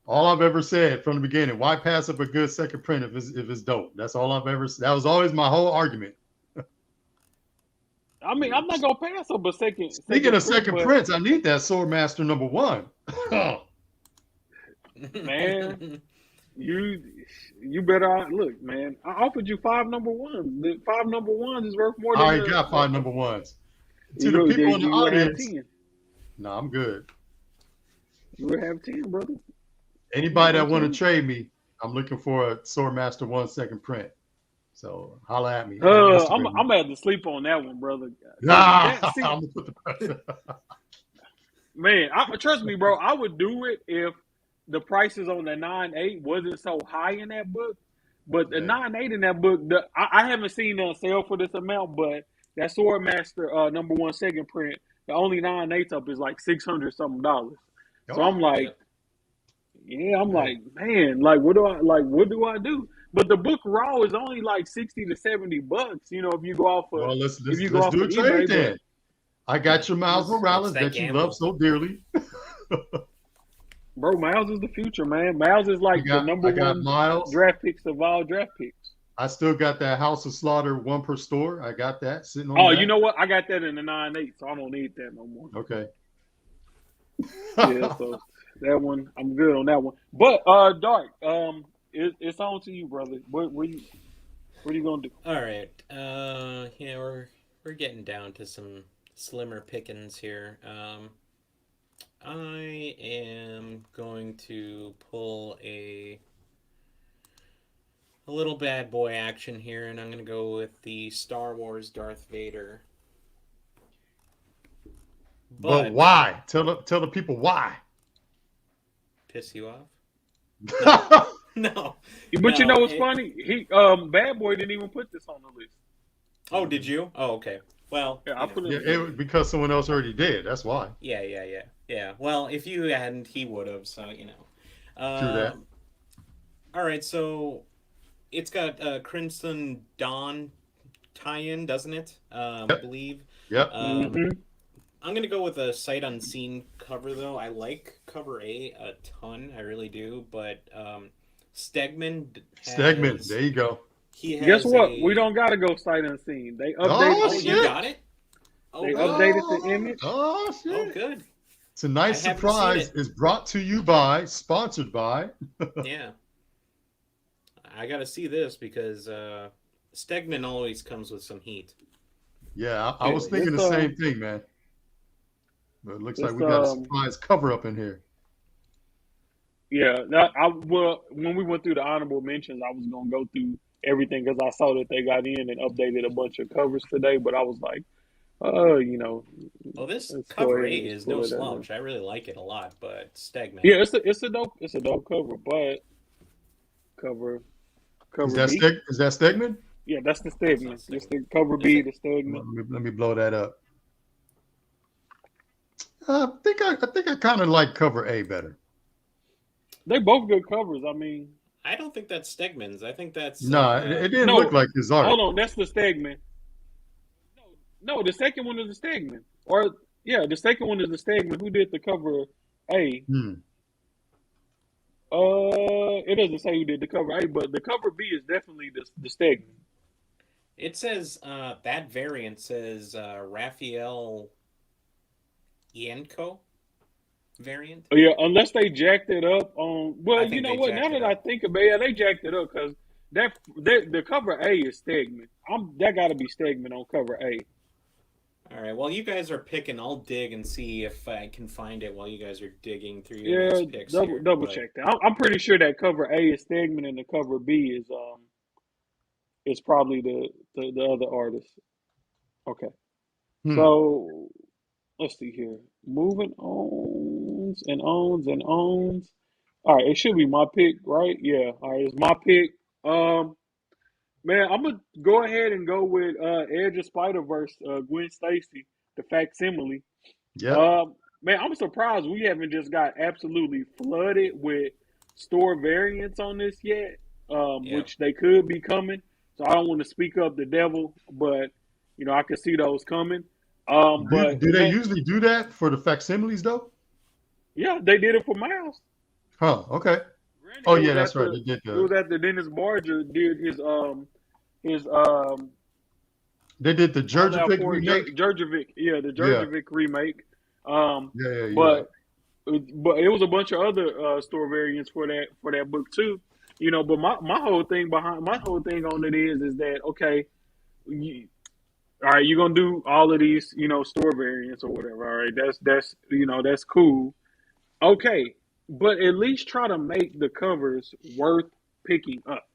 All I've ever said from the beginning. Why pass up a good second print if it's dope? That's all I've ever said. That was always my whole argument. I mean, I'm not gonna pass up a second. Speaking of second print, prints, I need that Swordmaster #1. Man, you better look, man. I offered you 5 #1s. The 5 #1s is worth more I than already got 5 #1s. To You the know, people in the you would have audience, 10. no, I'm good. You would have 10, brother. Anybody that want to trade me, I'm looking for a Swordmaster 1 second print. So holla at me. I'm gonna have to sleep on that one, brother. Nah, See, I'm gonna put the pressure. man, trust me, bro. I would do it if the prices on the 9.8 wasn't so high in that book. But the 9.8 in that book, I haven't seen a sale for this amount, but that Swordmaster #1 second print, the only 9.8 up is like $600 something. So I'm like, like, man, like what do I do? But the book raw is only like $60 to $70. If you go off of Let's if you do go off a of trade eBay, then. I got your Miles Morales that that you gamble. love so dearly. bro, Miles is the future, man. Miles is like the number one Miles. draft picks of all draft picks. I still got that House of Slaughter 1 per store. I got that sitting on. Oh, that. you know what? I got that in the 9.8, so I don't need that no more. Okay. Yeah, so that one, I'm good on that one. But Dark, it's on to you, brother. What are you gonna do? All right. Yeah, we're getting down to some slimmer pickings here. I am going to pull a little bad boy action here, and I'm going to go with the Star Wars Darth Vader. But why? Tell the people why. Piss you off? No. But you know what's funny? He Bad Boy didn't even put this on the list. Oh, did you? Oh, okay. Well, yeah, I put it. Yeah, because someone else already did. That's why. Yeah. Well, if you hadn't, he would have. So True that. All right, so it's got Crimson Dawn tie-in, doesn't it? I believe. Yep. I'm going to go with a sight unseen cover, though. I like cover a ton. I really do. But Stegman, there you go. Guess what? We don't got to go sight unseen. They updated. You got it? They updated the image. Oh, shit. Oh, good. Tonight's I haven't seen surprise it. is brought to you by, sponsored by. Yeah, I got to see this because Stegman always comes with some heat. Yeah, I Yeah, was thinking the same thing, man. But it looks like this we got a surprise cover up in here. yeah. Well, when we went through the honorable mentions, I was gonna go through everything because I saw that they got in and updated a bunch of covers today. But I was like, you know, Oh, this let's go cover ahead A and just is no pull it out now. slouch. I really like it a lot, but Stegman. Yeah, it's a dope cover, but cover Is cover that B. Stegman? Yeah, that's the That's not Stegman. It's Stegman. the cover Is B, it? the Stegman. Let me blow that up. I think I kind of like cover A better. They both good covers. I mean, I don't think that's Stegman's. I think that's No, it didn't look no, like his art. hold on, that's the Stegman. No, the second one is the Stegman. Or yeah, the second one is the Stegman. Who did the cover A? Hmm. It doesn't say who did the cover A, but the cover B is definitely the Stegman. It says that variant says Raphael Yanko variant. Oh, yeah, unless they jacked it up on. Well, I you think know they what? jacked Now it that I up. think about it, yeah, they jacked it up because the cover A is Stegman. That got to be Stegman on cover A. All right. While you guys are picking, I'll dig and see if I can find it while you guys are digging through your Yeah, next picks here. double But check that. I'm pretty sure that cover A is Stegman and the cover B is probably the other artist. Okay, Hmm. so let's see here. Moving ons and ons and ons. All right, it should be my pick, right? Yeah. All right, it's my pick. Um, Man, I'm gonna go ahead and go with Edge of Spider Verse, Gwen Stacy, the facsimile. Yep. Man, I'm surprised we haven't just got absolutely flooded with store variants on this yet, yeah, which they could be coming. So I don't want to speak up the devil, but I can see those coming. But Do they man, usually do that for the facsimiles though? yeah, they did it for Miles. Huh. Okay. Granted, Oh yeah, that's right. They did it was at the Dennis Barger did his the All Out Jurjovic for remake. Jurjovic, yeah, the Yeah. Jurjovic remake. Um, Yeah. You're right. but it was a bunch of other store variants for that book too. But my whole thing on it is that okay, you, all right, you're gonna do all of these store variants or whatever. All right, that's cool. Okay, but at least try to make the covers worth picking up.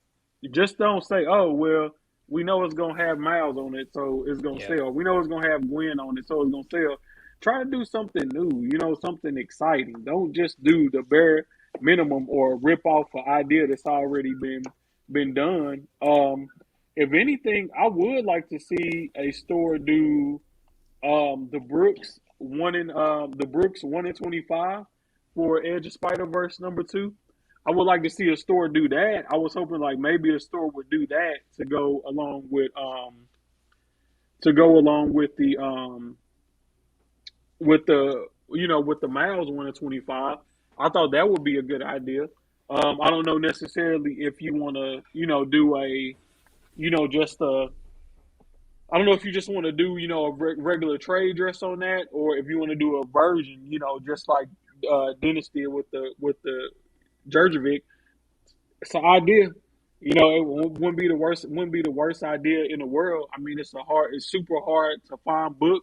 Just don't say, oh, well, we know it's going to have Miles on it, so it's going to yeah, sell. We know it's going to have Gwen on it, so it's going to sell. Try to do something new, something exciting. Don't just do the bare minimum or rip off an idea that's already been done. If anything, I would like to see a store do the Brooks 1 in 25 for Edge of Spider Verse #2. I would like to see a store do that. I was hoping like maybe a store would do that to go along with the Miles 1 in 25. I thought that would be a good idea. I don't know necessarily if you want to do just a I don't know if you just want to do, a regular trade dress on that, or if you want to do a version, just like Dennis did with the Jurjovic. It's an idea. It wouldn't be the worst. Wouldn't be the worst idea in the world. I mean, it's super hard to find book.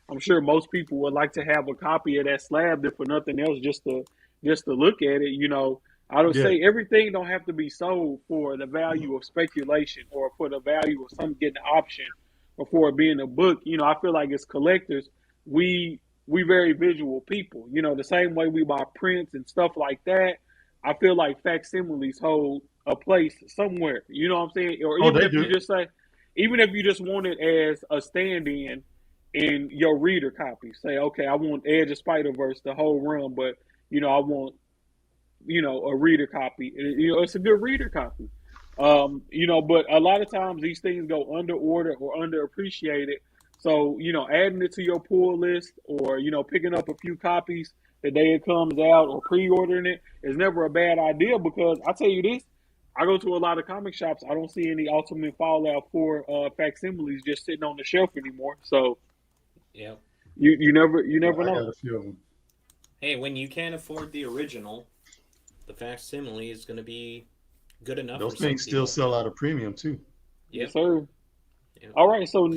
I'm sure most people would like to have a copy of that slab, if for nothing else, just to look at it. I would Yeah. say everything don't have to be sold for the value of speculation or for the value of some getting an option or for it being a book. I feel like as collectors, we very visual people. The same way we buy prints and stuff like that. I feel like facsimiles hold a place somewhere. You know what I'm saying? Or Oh, they do. even if you just want it as a stand-in in your reader copy. Say, okay, I want Edge of Spider Verse the whole run, but I want a reader copy. It's a good reader copy. But a lot of times these things go under order or underappreciated. So, adding it to your pull list or, picking up a few copies the day it comes out or pre-ordering it is never a bad idea because I tell you this, I go to a lot of comic shops. I don't see any Ultimate Fallout 4 facsimiles just sitting on the shelf anymore. So yeah. you never I know. got a few of them. Hey, when you can't afford the original, the facsimile is going to be good enough. Those for some things still people. sell out of premium too. Yep. Yes, sir. Yep. All right, so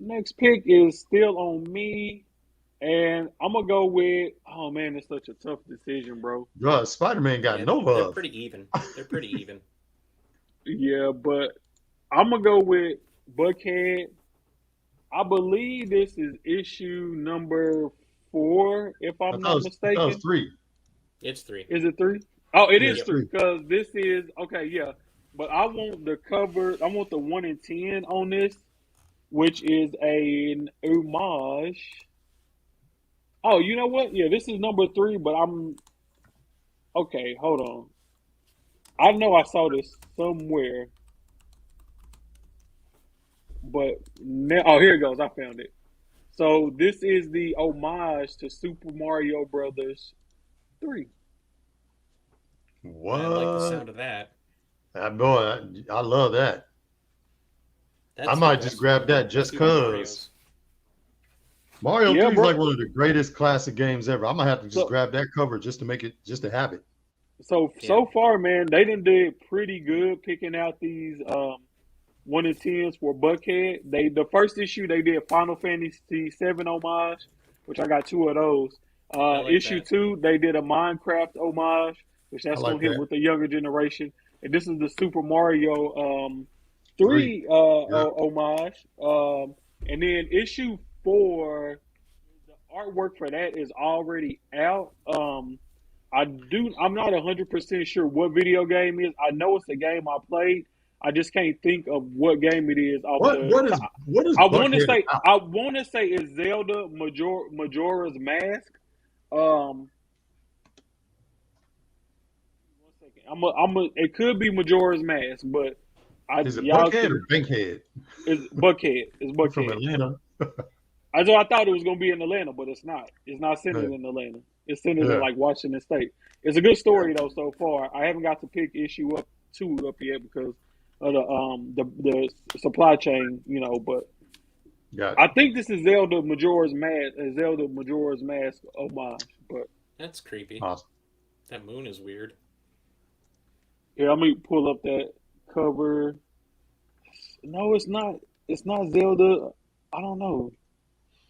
next pick is still on me, and I'm gonna go with. Oh man, it's such a tough decision, bro. Bro, Spider-Man got Yeah, no they're love. pretty even. They're pretty even. Yeah, but I'm gonna go with Buckhead. I believe this is issue number 4, if I I'm thought not it was mistaken. 3. It's 3. Is it 3? Oh, it Yeah, is it's 3 3. because this is okay. Yeah, but I want the cover. I want the 1 in 10 on this, which is an homage. Oh, you know what? Yeah, this is number 3, but I'm okay. Hold on. I know I saw this somewhere, but now, oh, here it goes. I found it. So this is the homage to Super Mario Brothers 3. I like the What? sound of that. Boy, I love that. I That's the might just best grab that just Super cause Mario's. Mario Yeah, 3 is bro. like one of the greatest classic games ever. I might have to just So grab that cover just to make it, just to have it. so far, man, they done did pretty good picking out these 1 in 10s for Buckhead. The first issue they did Final Fantasy 7 homage, which I got 2 of those. I like Issue that. 2 they did a Minecraft homage, which I that's like gonna hit that. with the younger generation. And this is the Super Mario 3. 3 Yeah. homage. And then issue 4, the artwork for that is already out. I'm not 100% sure what video game it is. I know it's a game I played. I just can't think of what game it is off What the. what is what is I want to Buckhead say about? I want to say it's Zelda Majora's Mask. Um, 1 second. It could be Majora's Mask, but Is it y'all Buckhead can. or Bankhead? It's Buckhead. It's You're from Buckhead. Atlanta. I thought it was gonna be in Atlanta, but it's not. It's not Yeah. centered in Atlanta. It's centered in Yeah. like Washington State. It's a good story though so far. I haven't got to pick issue up 2 up yet because of the supply chain, but I Gotcha. think this is Zelda Majora's Mask homage. But That's creepy. Awesome. That moon is weird. here, let me pull up that cover. No, it's not. It's not Zelda. I don't know.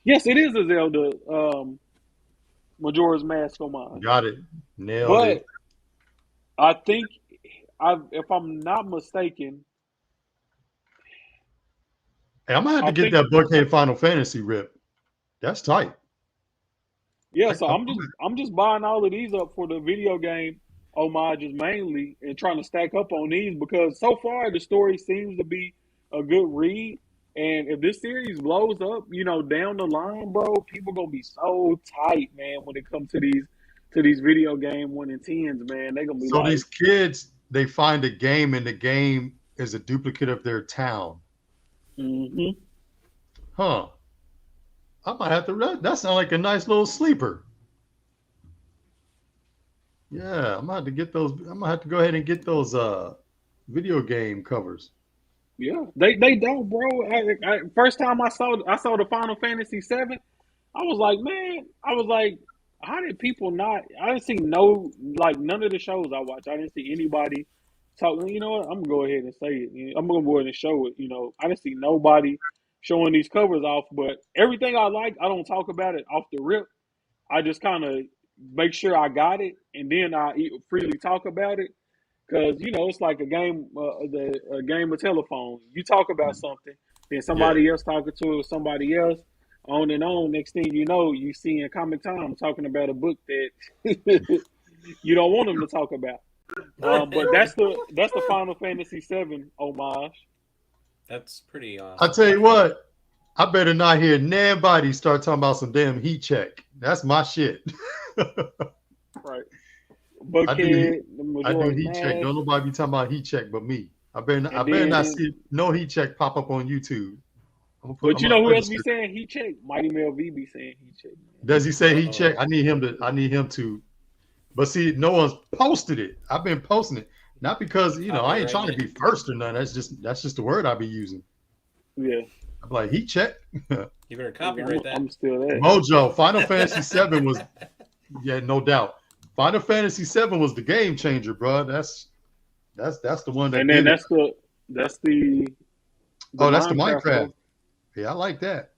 Yes, it is a Zelda Majora's Mask homage. Got it. Nailed it. But I think if I'm not mistaken, Hey, I'm gonna have I to get think that Buckhead Final Fantasy rip. That's tight. yeah. I, So I'm, I'm just buying all of these up for the video game homages mainly, and trying to stack up on these because so far the story seems to be a good read. And if this series blows up, down the line, bro, people gonna be so tight, man, when it comes to these video game 1 in 10s, man. They gonna be so like, these kids, they find a game, and the game is a duplicate of their town. mm-hmm. Huh. I might have to. That sounds like a nice little sleeper. Yeah, I'm gonna have to get those. I'm gonna have to go ahead and get those video game covers. Yeah, they don't, bro. First time I saw the Final Fantasy 7, I was like, man, how did people not? I didn't see no like none of the shows I watched. I didn't see anybody talking. You know what? I'm gonna go ahead and say it. I'm gonna go ahead and show it. I didn't see nobody showing these covers off. But everything I like, I don't talk about it off the rip. I just kind of make sure I got it, and then I freely talk about it. Because it's like a game of telephone. You talk about something, then Yeah, somebody else talking to somebody else, on and on. Next thing you know, you see in Comic Time talking about a book that you don't want them to talk about. But that's the Final Fantasy 7 homage. That's pretty I awesome. tell you what, I better not hear nobody start talking about some damn heat check. That's my shit. Right. I do. Buckhead, the I do Majora's heat check. Mask, Don't nobody be talking about heat check but me. I and better not then see no heat check pop up on YouTube. but I'm you gonna know who else be register. saying heat check? Mighty Mel V be saying heat check, Does he say heat check? Uh-oh. I need him to. I need him to. But see, no one's posted it. I've been posting it, not because I ain't trying to be first or nothing. That's just the word I be using. man. Yeah. I'm like heat check. You better copyright that. I'm still there. Mojo Final Fantasy VII Yeah, no doubt. Final Fantasy VII was the game changer, bro. That's the one that And then did it. that's the Oh, that's the Minecraft, Minecraft. bro. Yeah, I like that.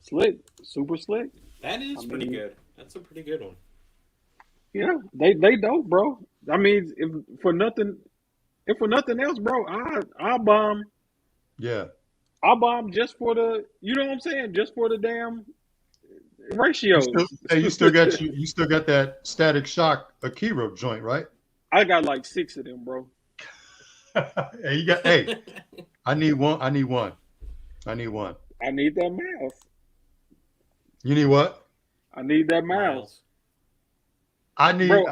Slick, super slick. That is I pretty mean, good. That's a pretty good one. yeah, they dope, bro. I mean, if for nothing else, bro, Yeah. I bomb just for the, you know what I'm saying, just for the damn You ratios. still hey, you still got that Static Shock Akira joint, right? I got like 6 of them, bro. Hey, hey, I need one. I need one. I need one. I need that mouse. You need what? I need that mouse, Miles. I need bro.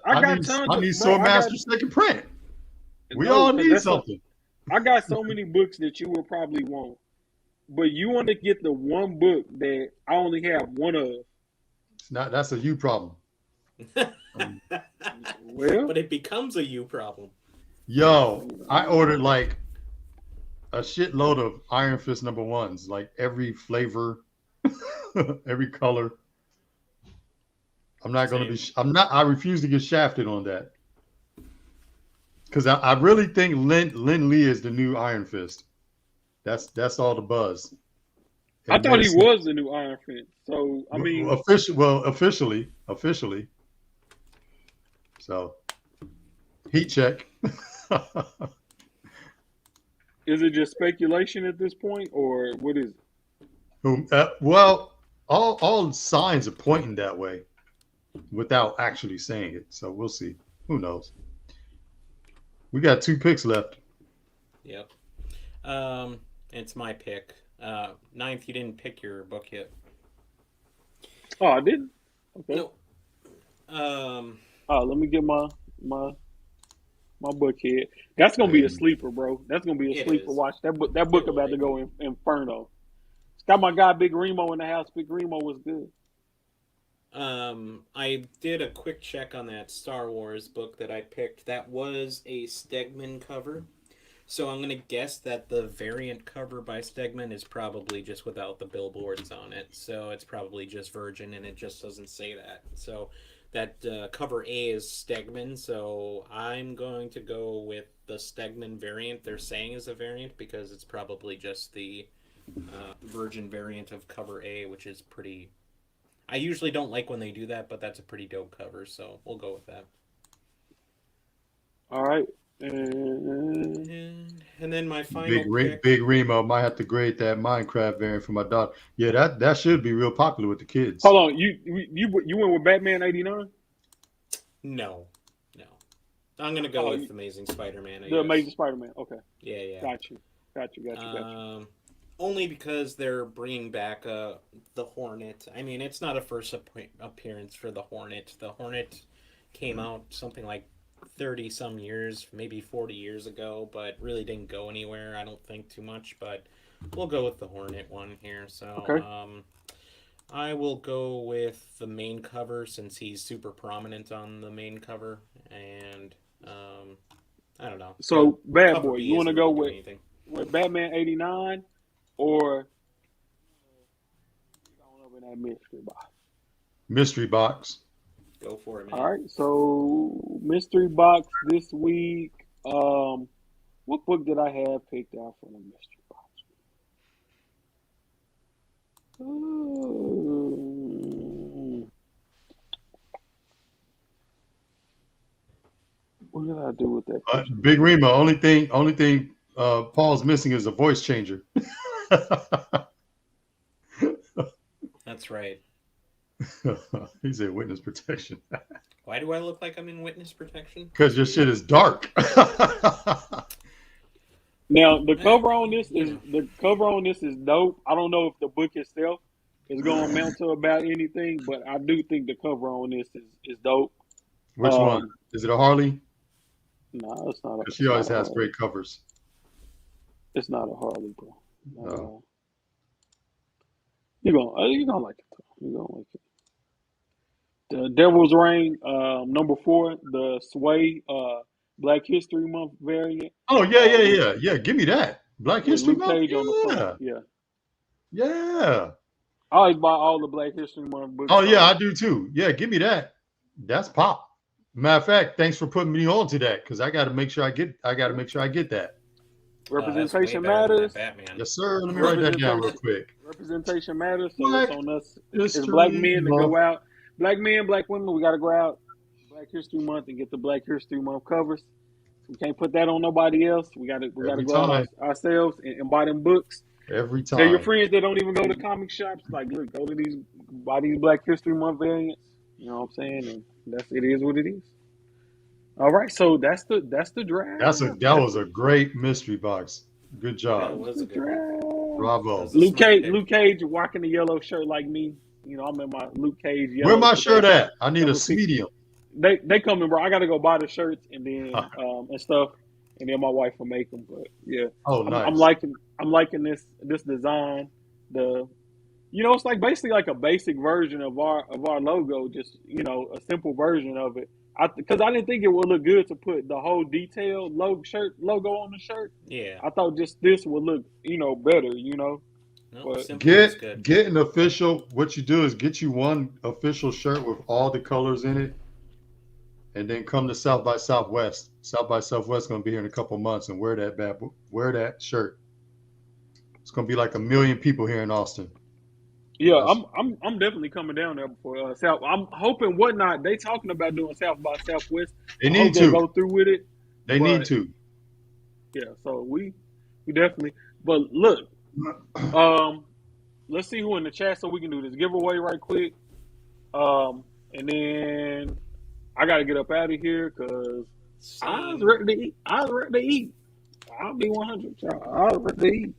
I got tons I of, need bro. Sword Master second print. We No, all because need something. I got so many books that you will probably want, but you want to get the one book that I only have one of. It's not that's a you problem. Um, Well, But it becomes a you problem. Yo, I ordered like a shitload of Iron Fist #1s, like every flavor, every color. I'm not gonna be. Same. I'm not. I refuse to get shafted on that because I really think Lin Lee is the new Iron Fist. That's all the buzz. I It thought he makes was the new Iron Fist. So I mean, officially. So heat check. is it just speculation at this point, or what is it? Well, all signs are pointing that way without actually saying it. So we'll see. Who knows? We got 2 picks left. Yep. It's my pick. Ninth, you didn't pick your book yet. Oh, I didn't. Okay. No. Let me get my book here. That's gonna be a sleeper, bro. That's gonna be a It sleeper. is. Watch that book. That book It will about be. to go inferno. It's got my guy Big Remo in the house. Big Remo was good. I did a quick check on that Star Wars book that I picked. That was a Stegman cover. So I'm going to guess that the variant cover by Stegman is probably just without the billboards on it. So it's probably just Virgin and it just doesn't say that. So that cover A is Stegman. So I'm going to go with the Stegman variant they're saying is a variant because it's probably just the Virgin variant of cover A, which is pretty... I usually don't like when they do that, but that's a pretty dope cover, so we'll go with that. All right. And then my final pick. Big Remo might have to grade that Minecraft variant for my daughter. Yeah, that should be real popular with the kids. Hold on. You went with Batman '89? No. I'm gonna go with Amazing Spider-Man. The Amazing Spider-Man. Okay. Yeah. Got you. Only because they're bringing back the Hornet. I mean, it's not a first appearance for the Hornet. The Hornet came out something like 30 some years, maybe 40 years ago, but really didn't go anywhere. I don't think too much, but we'll go with the Hornet one here. So, Okay. I will go with the main cover since he's super prominent on the main cover, and I don't know. So, Bad Cover Boy, B you want to isn't go really doing anything. with Batman '89 or going over that mystery box? Mystery box. Go for it, man. All right. So, mystery box this week. What book did I have picked out for the mystery box? What did I do with that? Big Remo. Only thing Paul's missing is a voice changer. That's right. He said witness protection. Why do I look like I'm in witness protection? Because your shit is dark. Now the cover on this is dope. I don't know if the book itself is going to amount to about anything, but I do think the cover on this is dope. Which one? Is it a Harley? No, it's not. Because she always has great covers. It's not a Harley, bro. No. You're gonna like it. You're gonna like it. The Devil's Reign, number 4, the Sway Black History Month variant. Oh yeah. Give me that Black With History Luke Month. Cage on the front. Yeah. Yeah. I always buy all the Black History Month books. Oh yeah, I do too. Yeah, give me that. That's pop. Matter of fact, thanks for putting me on to that because I got to make sure I get. I got to make sure I get that. Representation that's way better than matters. that Batman. Yes, sir. Let me write that down real quick. Representation matters. So Black it's on us. It's History black men to Month. go out. Black men, black women. We got to go out. Black History Month and get the Black History Month covers. We can't put that on nobody else. We got to Every go out time. ourselves and buy them books. Every Tell your time. friends that don't even go to comic shops. Like, look, go to these, buy these Black History Month variants. You know what I'm saying? And it is what it is. All right, so that's the draft. That was a great mystery box. Good That job. was a good one. Draft. Bravo. That's a Luke smart Cage, pick. Luke Cage rocking the yellow shirt like me. You know, I'm in my Luke Cage yellow. Where my shirt at? I need a Double P. medium. They coming, bro. I got to go buy the shirts and then and stuff, and then my wife will make them. But yeah, Oh, nice. I'm liking this design. It's like basically like a basic version of our logo, just a simple version of it. Because I didn't think it would look good to put the whole detailed logo on the shirt. Yeah. I thought just this would look better. No, But simple is good. Get an official. What you do is get you one official shirt with all the colors in it, and then come to South by Southwest. South by Southwest going to be here in a couple months, and wear that shirt. It's going to be like 1 million people here in Austin. yeah, I'm definitely coming down there for South. I'm hoping whatnot. They talking about doing South by Southwest. They I need hope they to. go through with it. They need to. Yeah, so we definitely. But look, let's see who in the chat so we can do this giveaway right quick. And then I got to get up out of here because I was ready to eat. I'll be 100. Y'all. I was ready to eat.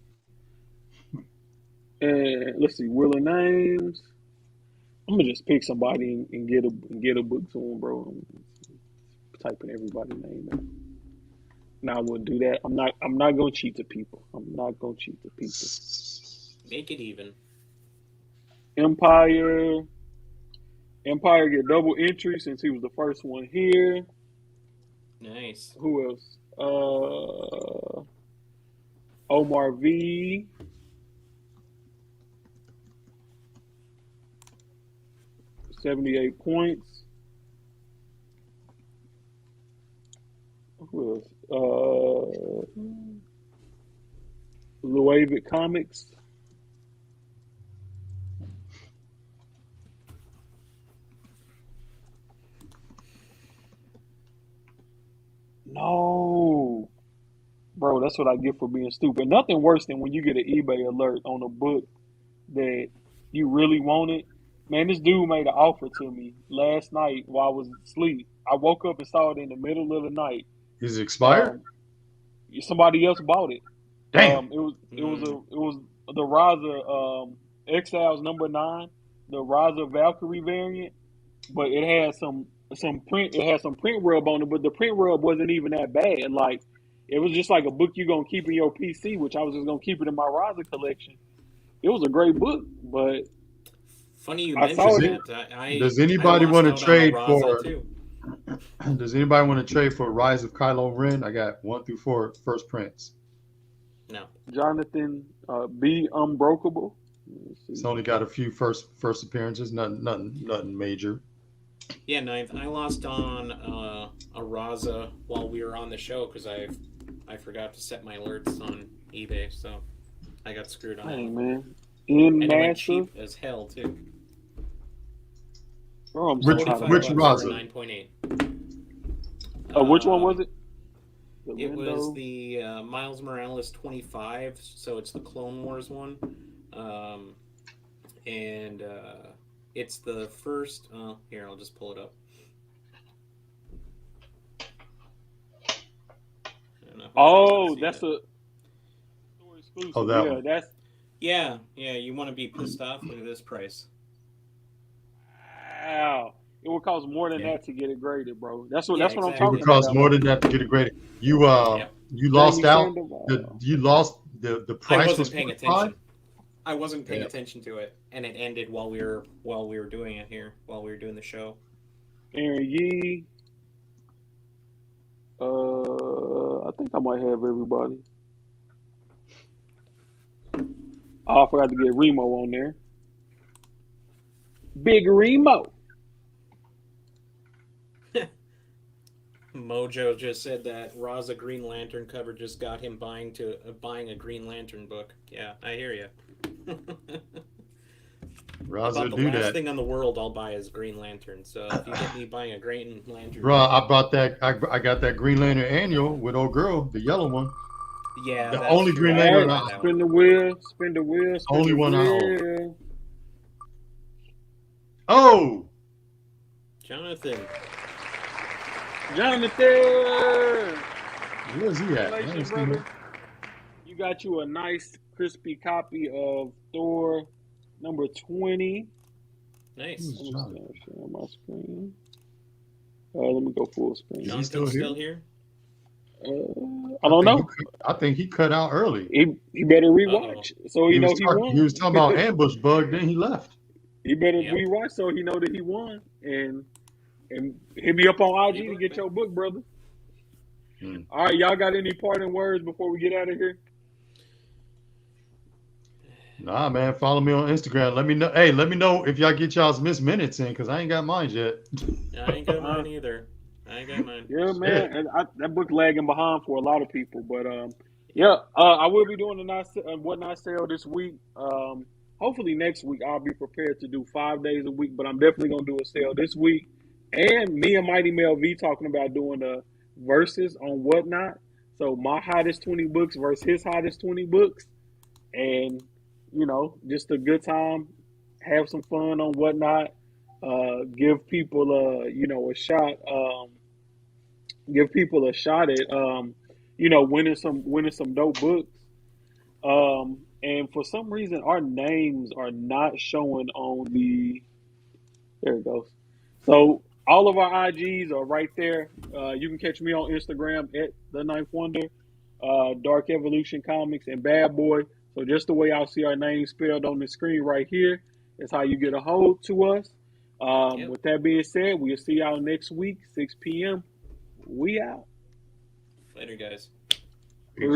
And let's see, Wheel of Names. I'm gonna just pick somebody and get a book to them, bro. I'm typing everybody's name in. No, I wouldn't do that. I'm not gonna cheat the people. I'm not gonna cheat the people. Make it even. Empire get double entry since he was the first one here. Nice. Who else? Omar V. $78 points. Who else? Luavic Comics. No. Bro, that's what I get for being stupid. Nothing worse than when you get an eBay alert on a book that you really wanted. Man, this dude made an offer to me last night while I was asleep. I woke up and saw it in the middle of the night. Is it expired? Somebody else bought it. Damn. It was the Raza Exiles #9, the Raza Valkyrie variant, but it had some print. It had some print rub on it, but the print rub wasn't even that bad. Like it was just like a book you're gonna keep in your PC, which I was just gonna keep it in my Raza collection. It was a great book, but Funny you I saw mentioned it. that. Does anybody I want to lost out trade on Raza, for? too. Does anybody want to trade for Rise of Kylo Ren? I got 1 through 4 first prints. No. Jonathan B. Unbreakable. It's only got a few first appearances. Nothing major. Yeah, Ninth. I lost on a Raza while we were on the show because I forgot to set my alerts on eBay, so I got screwed on Hey it. man, And it went massive. cheap as hell too. Bro, I'm Which- so hot. which $45 Raza? for 9.8. Which one was it? The It window? was the Miles Morales 25, so it's the Clone Wars one. And it's the first. Here, I'll just pull it up. I don't know if Oh, you can that's see it. a store exclusive. Oh, that yeah, one. that's Yeah. You want to be pissed off? Look at this price. wow. It would cost more than Yeah. that to get it graded, bro. That's what Yeah, I'm exactly. It talking would cost about. more than that to get it graded. You Yep. lost Jamie out. Sandoval. You lost the I price was wasn't paying 45? attention. I wasn't paying Yeah. attention to it, and it ended while we were doing it here, while we were doing the show. Aaron Yee. I think I might have everybody. Oh, I forgot to get Remo on there. Big Remo. Mojo just said that Raza Green Lantern cover just got him buying a Green Lantern book. Yeah, I hear you. Raza About the do last that. thing on the world I'll buy is Green Lantern. So if you get me buying a Green Lantern, Bro, I bought that. I got that Green Lantern annual with old girl, the yellow one. yeah, The that's only true. Green I Lantern gotta buy I- that Spin one. the wheel, spin the wheel, spin Only the one I own. wheel. Oh, Jonathan, Jonathan! where's he at? I Congratulations, ain't seen brother. him. You got you a nice, crispy copy of Thor number 20. nice. Who's Let me Jonathan? share my screen. Let me go full screen. Is he still Jonathan's here? still here? I don't know. I think he cut out early. He better rewatch so he know he won. He was talking about ambush bug, then he left. He better Yep. rewatch so he know that he won. And hit me up on IG Good to luck, get man. your book, brother. Hmm. All right, y'all got any parting words before we get out of here? Nah, man, follow me on Instagram. Let me know. Hey, let me know if y'all get y'all's missed minutes in, because I ain't got mine yet. I ain't got mine either. I ain't got mine. Yeah, man, and that book lagging behind for a lot of people, but yeah, I will be doing a what not sale this week. Hopefully next week I'll be prepared to do 5 days a week, but I'm definitely gonna do a sale this week. And me and Mighty Mel V talking about doing a verses on whatnot. So my hottest 20 books versus his hottest 20 books, and just a good time, have some fun on whatnot. Give people a shot. Give people a shot at winning some dope books. And for some reason our names are not showing on the there it goes. So all of our IGs are right there. You can catch me on Instagram at the Ninth Wonder, Dark Evolution Comics, and Bad Boy. So just the way y'all see our names spelled on the screen right here is how you get a hold to us. Yep. With that being said, we'll see y'all next week, 6 p.m. We out. Later, guys. Peace. Peace.